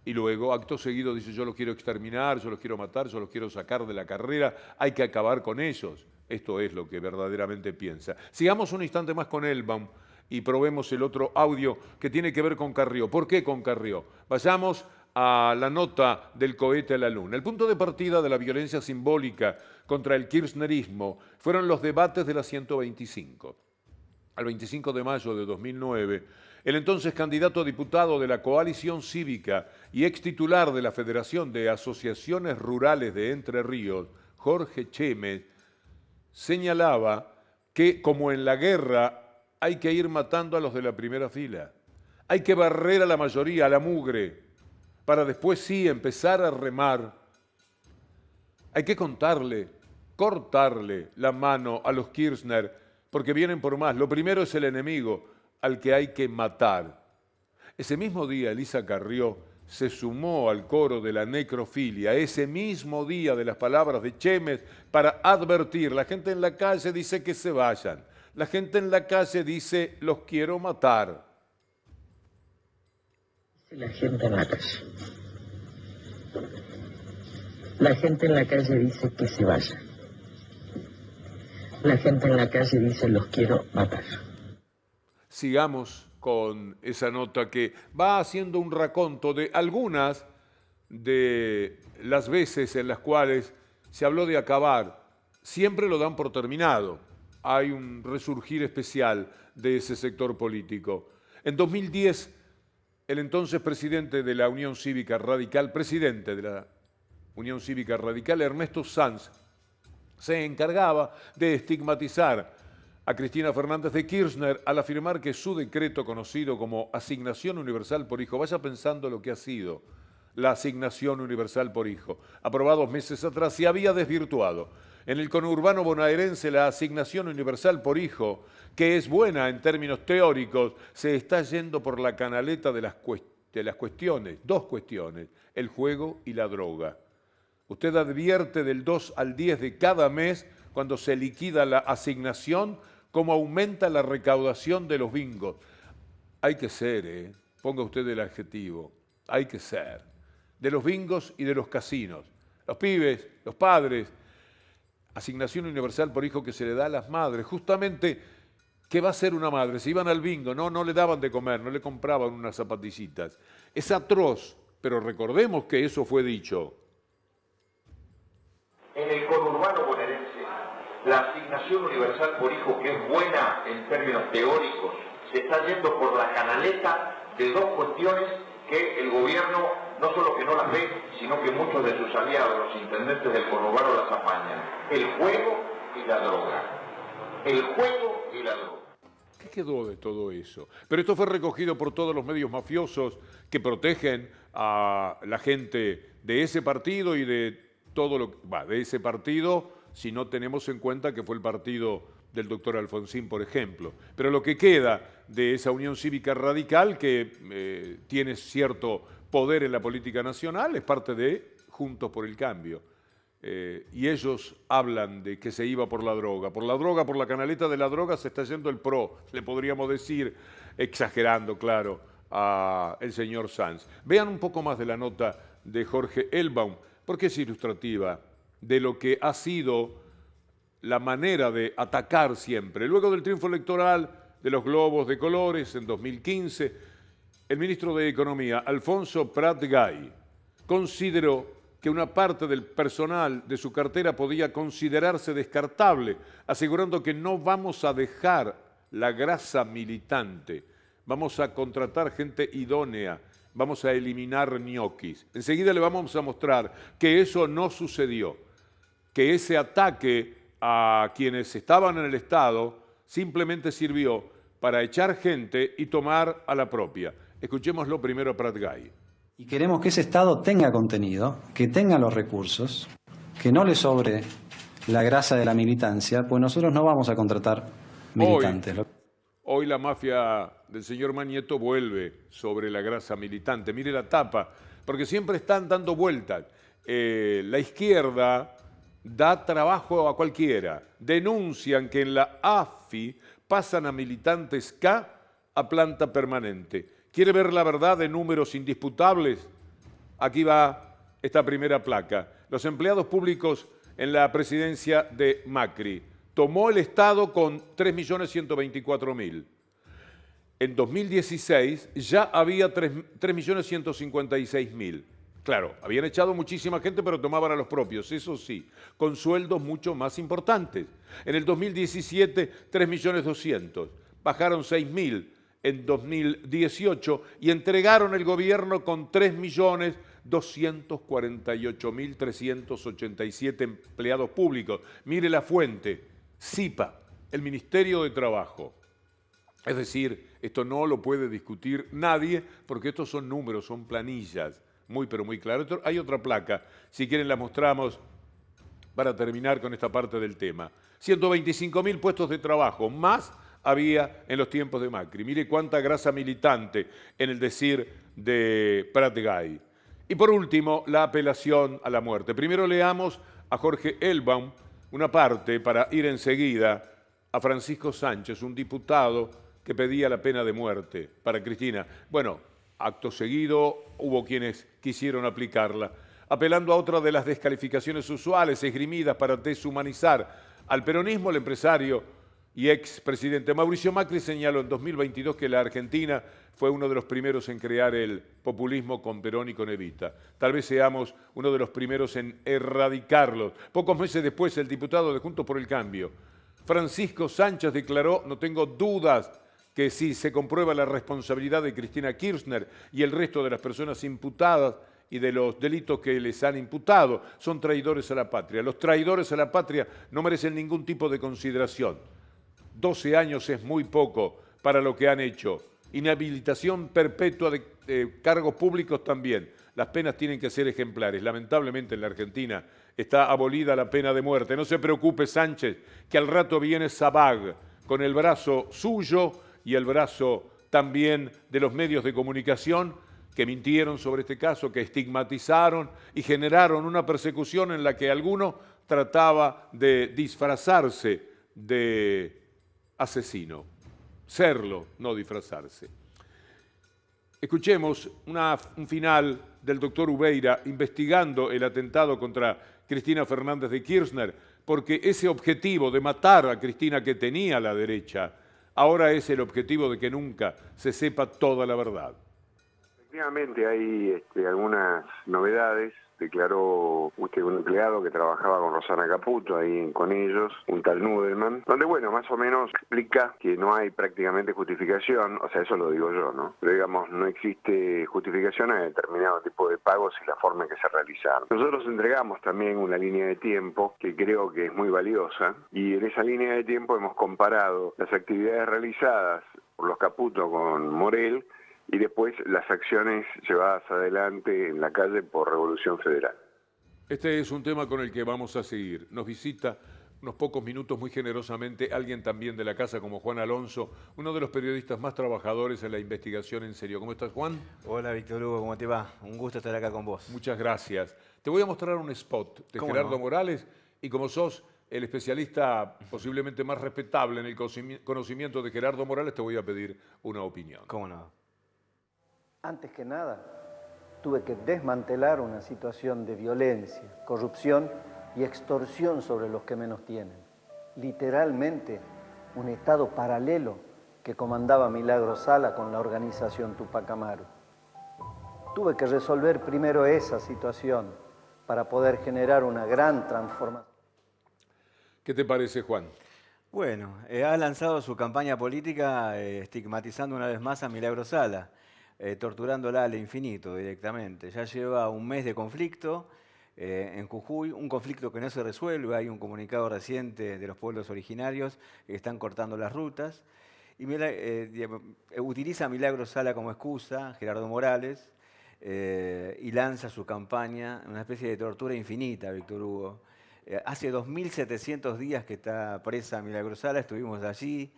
Y luego, acto seguido, dice, yo los quiero exterminar, yo los quiero matar, yo los quiero sacar de la carrera, hay que acabar con ellos. Esto es lo que verdaderamente piensa. Sigamos un instante más con Elbaum. y probemos el otro audio que tiene que ver con Carrió. ¿Por qué con Carrió? Vayamos a la nota del cohete a la luna. El punto de partida de la violencia simbólica contra el kirchnerismo fueron los debates de la 125. Al 25 de mayo de 2009, el entonces candidato a diputado de la coalición cívica y ex titular de la Federación de Asociaciones Rurales de Entre Ríos, Jorge Chemes, señalaba que, como en la guerra, hay que ir matando a los de la primera fila. Hay que barrer a la mayoría, a la mugre, para después sí empezar a remar. Hay que cortarle la mano a los Kirchner, porque vienen por más. Lo primero es el enemigo, al que hay que matar. Ese mismo día, Elisa Carrió se sumó al coro de la necrofilia, ese mismo día de las palabras de Chemes, para advertir. La gente en la calle dice que se vayan. La gente en la calle dice, los quiero matar. La gente en la calle. La gente en la calle dice que se vayan. La gente en la calle dice, los quiero matar. Sigamos con esa nota que va haciendo un raconto de algunas de las veces en las cuales se habló de acabar. Siempre lo dan por terminado. Hay un resurgir especial de ese sector político. En 2010, el entonces presidente de la Unión Cívica Radical, Ernesto Sanz, se encargaba de estigmatizar a Cristina Fernández de Kirchner al afirmar que su decreto conocido como Asignación Universal por Hijo, vaya pensando lo que ha sido la Asignación Universal por Hijo, aprobados meses atrás, se había desvirtuado. En el conurbano bonaerense la Asignación Universal por Hijo, que es buena en términos teóricos, se está yendo por la canaleta de las cuestiones, dos cuestiones, el juego y la droga. Usted advierte del 2 al 10 de cada mes, cuando se liquida la asignación, cómo aumenta la recaudación de los bingos. Hay que ser, ponga usted el adjetivo, hay que ser, de los bingos y de los casinos. Los pibes, los padres, Asignación Universal por Hijo que se le da a las madres. Justamente, ¿qué va a hacer una madre? Se iban al bingo, no le daban de comer, no le compraban unas zapatillitas. Es atroz, pero recordemos que eso fue dicho. En el conurbano bonaerense, la Asignación Universal por Hijo, que es buena en términos teóricos, se está yendo por la canaleta de dos cuestiones que el gobierno no solo que no las ve, sino que muchos de sus aliados, los intendentes del conurbano, las apañan. El juego y la droga. El juego y la droga. ¿Qué quedó de todo eso? Pero esto fue recogido por todos los medios mafiosos que protegen a la gente de ese partido y de todo lo de ese partido, si no tenemos en cuenta que fue el partido del doctor Alfonsín, por ejemplo. Pero lo que queda de esa Unión Cívica Radical, que tiene cierto poder en la política nacional, es parte de Juntos por el Cambio. Y ellos hablan de que se iba por la droga, por la canaleta de la droga se está yendo el PRO, le podríamos decir, exagerando, claro, a el señor Sanz. Vean un poco más de la nota de Jorge Elbaum, porque es ilustrativa de lo que ha sido la manera de atacar siempre. Luego del triunfo electoral de los globos de colores en 2015, el ministro de Economía, Alfonso Prat Gay, consideró que una parte del personal de su cartera podía considerarse descartable, asegurando que no vamos a dejar la grasa militante, vamos a contratar gente idónea, vamos a eliminar ñoquis. Enseguida le vamos a mostrar que eso no sucedió, que ese ataque a quienes estaban en el Estado simplemente sirvió para echar gente y tomar a la propia. Escuchémoslo primero a Prat Gay. Y queremos que ese Estado tenga contenido, que tenga los recursos, que no le sobre la grasa de la militancia, pues nosotros no vamos a contratar militantes. Hoy la mafia del señor Mañeto vuelve sobre la grasa militante. Mire la tapa, porque siempre están dando vueltas. La izquierda da trabajo a cualquiera. Denuncian que en la AFI pasan a militantes K a planta permanente. ¿Quiere ver la verdad de números indisputables? Aquí va esta primera placa. Los empleados públicos en la presidencia de Macri. Tomó el Estado con 3.124.000. En 2016 ya había 3.156.000. Claro, habían echado muchísima gente, pero tomaban a los propios, eso sí, con sueldos mucho más importantes. En el 2017, 3.200.000. Bajaron 6.000 en 2018 y entregaron el gobierno con 3.248.387 empleados públicos. Mire la fuente, CIPA, el Ministerio de Trabajo. Es decir, esto no lo puede discutir nadie porque estos son números, son planillas, muy pero muy claro. Hay otra placa, si quieren la mostramos para terminar con esta parte del tema. 125.000 puestos de trabajo, más había en los tiempos de Macri. Mire cuánta grasa militante en el decir de Prat Gay. Y por último, la apelación a la muerte. Primero leamos a Jorge Elbaum una parte para ir enseguida a Francisco Sánchez, un diputado que pedía la pena de muerte para Cristina. Bueno, acto seguido hubo quienes quisieron aplicarla, apelando a otra de las descalificaciones usuales esgrimidas para deshumanizar al peronismo. El empresario y expresidente Mauricio Macri señaló en 2022 que la Argentina fue uno de los primeros en crear el populismo con Perón y con Evita. Tal vez seamos uno de los primeros en erradicarlo. Pocos meses después, el diputado de Juntos por el Cambio, Francisco Sánchez, declaró: no tengo dudas que si se comprueba la responsabilidad de Cristina Kirchner y el resto de las personas imputadas y de los delitos que les han imputado, son traidores a la patria. Los traidores a la patria no merecen ningún tipo de consideración. 12 años es muy poco para lo que han hecho. Inhabilitación perpetua de cargos públicos también. Las penas tienen que ser ejemplares. Lamentablemente en la Argentina está abolida la pena de muerte. No se preocupe, Sánchez, que al rato viene Sabag con el brazo suyo y el brazo también de los medios de comunicación que mintieron sobre este caso, que estigmatizaron y generaron una persecución en la que alguno trataba de disfrazarse de asesino. Serlo, no disfrazarse. Escuchemos un final del doctor Ubeira investigando el atentado contra Cristina Fernández de Kirchner, porque ese objetivo de matar a Cristina que tenía la derecha, ahora es el objetivo de que nunca se sepa toda la verdad. Efectivamente hay algunas novedades. Declaró un empleado que trabajaba con Rosana Caputo ahí con ellos, un tal Nudelman, donde bueno, más o menos explica que no hay prácticamente justificación, o sea, eso lo digo yo, ¿no? Pero digamos, no existe justificación a determinado tipo de pagos y la forma en que se realizaron. Nosotros entregamos también una línea de tiempo que creo que es muy valiosa, y en esa línea de tiempo hemos comparado las actividades realizadas por los Caputo con Morel, y después las acciones llevadas adelante en la calle por Revolución Federal. Este es un tema con el que vamos a seguir. Nos visita unos pocos minutos muy generosamente alguien también de la casa como Juan Alonso, uno de los periodistas más trabajadores en la investigación en serio. ¿Cómo estás, Juan? Hola, Víctor Hugo, ¿cómo te va? Un gusto estar acá con vos. Muchas gracias. Te voy a mostrar un spot de Gerardo Morales y como sos el especialista posiblemente más respetable en el conocimiento de Gerardo Morales, te voy a pedir una opinión. ¿Cómo no? Antes que nada, tuve que desmantelar una situación de violencia, corrupción y extorsión sobre los que menos tienen. Literalmente, un estado paralelo que comandaba Milagro Sala con la organización Tupac Amaru. Tuve que resolver primero esa situación para poder generar una gran transformación. ¿Qué te parece, Juan? Bueno, ha lanzado su campaña política estigmatizando una vez más a Milagro Sala. Torturándola al infinito directamente. Ya lleva un mes de conflicto en Jujuy, un conflicto que no se resuelve. Hay un comunicado reciente de los pueblos originarios que están cortando las rutas. Y utiliza a Milagro Sala como excusa, Gerardo Morales, y lanza su campaña, una especie de tortura infinita, Víctor Hugo. Hace 2.700 días que está presa Milagro Sala, estuvimos allí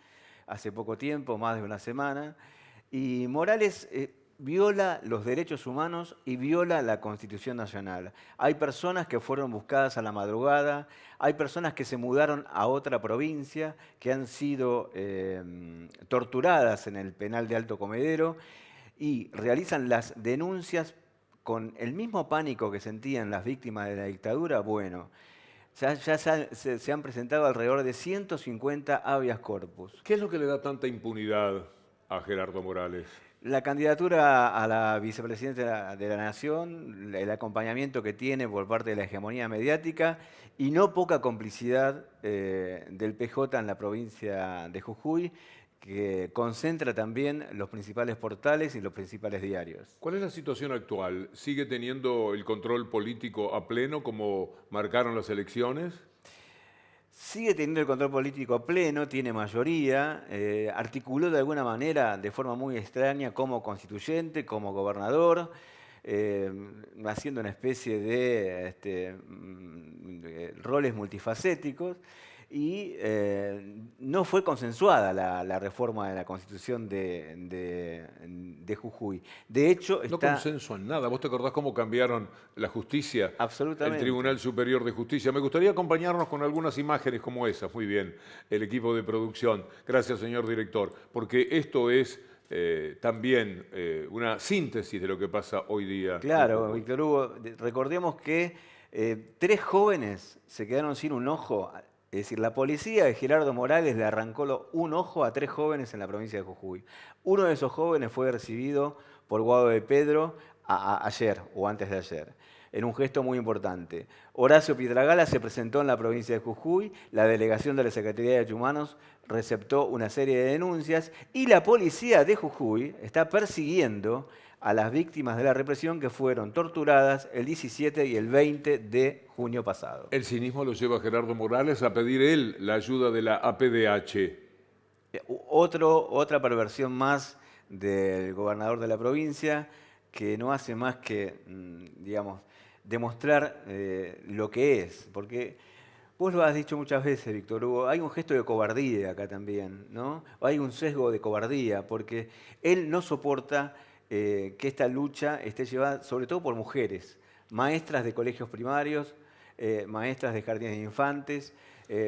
hace poco tiempo, más de una semana. Y Morales viola los derechos humanos y viola la Constitución Nacional. Hay personas que fueron buscadas a la madrugada, hay personas que se mudaron a otra provincia, que han sido torturadas en el penal de Alto Comedero y realizan las denuncias con el mismo pánico que sentían las víctimas de la dictadura. Bueno, ya se han presentado alrededor de 150 habeas corpus. ¿Qué es lo que le da tanta impunidad a Gerardo Morales? La candidatura a la vicepresidenta de la Nación, el acompañamiento que tiene por parte de la hegemonía mediática y no poca complicidad del PJ en la provincia de Jujuy, que concentra también los principales portales y los principales diarios. ¿Cuál es la situación actual? ¿Sigue teniendo el control político a pleno como marcaron las elecciones? Sigue teniendo el control político a pleno, tiene mayoría, articuló de alguna manera, de forma muy extraña, como constituyente, como gobernador, haciendo una especie de roles multifacéticos, y no fue consensuada la reforma de la Constitución de Jujuy. De hecho, No consensuan nada. ¿Vos te acordás cómo cambiaron la justicia? Absolutamente. El Tribunal Superior de Justicia. Me gustaría acompañarnos con algunas imágenes como esas. Muy bien, el equipo de producción. Gracias, señor director, porque esto es también una síntesis de lo que pasa hoy día. Claro, Víctor Hugo, recordemos que 3 jóvenes se quedaron sin un ojo. Es decir, la policía de Gerardo Morales le arrancó un ojo a 3 jóvenes en la provincia de Jujuy. Uno de esos jóvenes fue recibido por Guado de Pedro ayer o antes de ayer, en un gesto muy importante. Horacio Piedragala se presentó en la provincia de Jujuy, la delegación de la Secretaría de Derechos Humanos receptó una serie de denuncias y la policía de Jujuy está persiguiendo a las víctimas de la represión que fueron torturadas el 17 y el 20 de junio pasado. El cinismo lo lleva a Gerardo Morales a pedir él la ayuda de la APDH. Otra perversión más del gobernador de la provincia, que no hace más que, digamos, demostrar lo que es. Porque vos lo has dicho muchas veces, Víctor Hugo, hay un gesto de cobardía acá también, ¿no? Hay un sesgo de cobardía, porque él no soporta que esta lucha esté llevada sobre todo por mujeres, maestras de colegios primarios, maestras de jardines de infantes,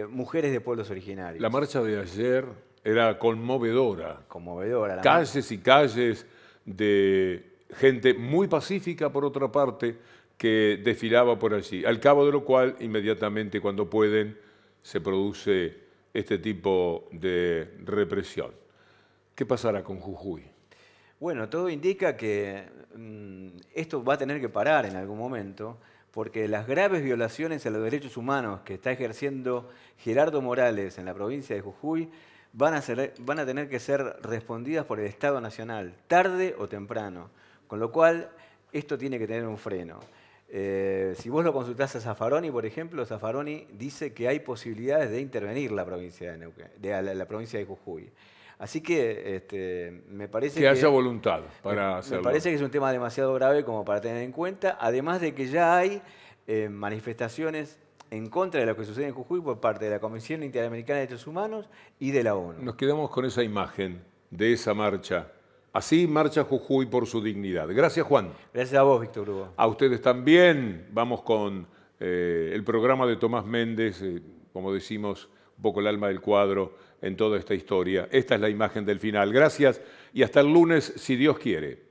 mujeres de pueblos originarios. La marcha de ayer era conmovedora. Conmovedora. Calles y calles de gente muy pacífica, por otra parte, que desfilaba por allí. Al cabo de lo cual, inmediatamente, cuando pueden, se produce este tipo de represión. ¿Qué pasará con Jujuy? Bueno, todo indica que esto va a tener que parar en algún momento, porque las graves violaciones a los derechos humanos que está ejerciendo Gerardo Morales en la provincia de Jujuy van a tener que ser respondidas por el Estado Nacional, tarde o temprano. Con lo cual, esto tiene que tener un freno. Si vos lo consultás a Zaffaroni, por ejemplo, Zaffaroni dice que hay posibilidades de intervenir la provincia de Neuquén, la provincia de Jujuy. Así que me parece que haya voluntad para hacerlo. Me parece que es un tema demasiado grave como para tener en cuenta, además de que ya hay manifestaciones en contra de lo que sucede en Jujuy por parte de la Comisión Interamericana de Derechos Humanos y de la ONU. Nos quedamos con esa imagen de esa marcha. Así marcha Jujuy por su dignidad. Gracias, Juan. Gracias a vos, Víctor Hugo. A ustedes también. Vamos con el programa de Tomás Méndez, como decimos, un poco el alma del cuadro en toda esta historia. Esta es la imagen del final. Gracias y hasta el lunes, si Dios quiere.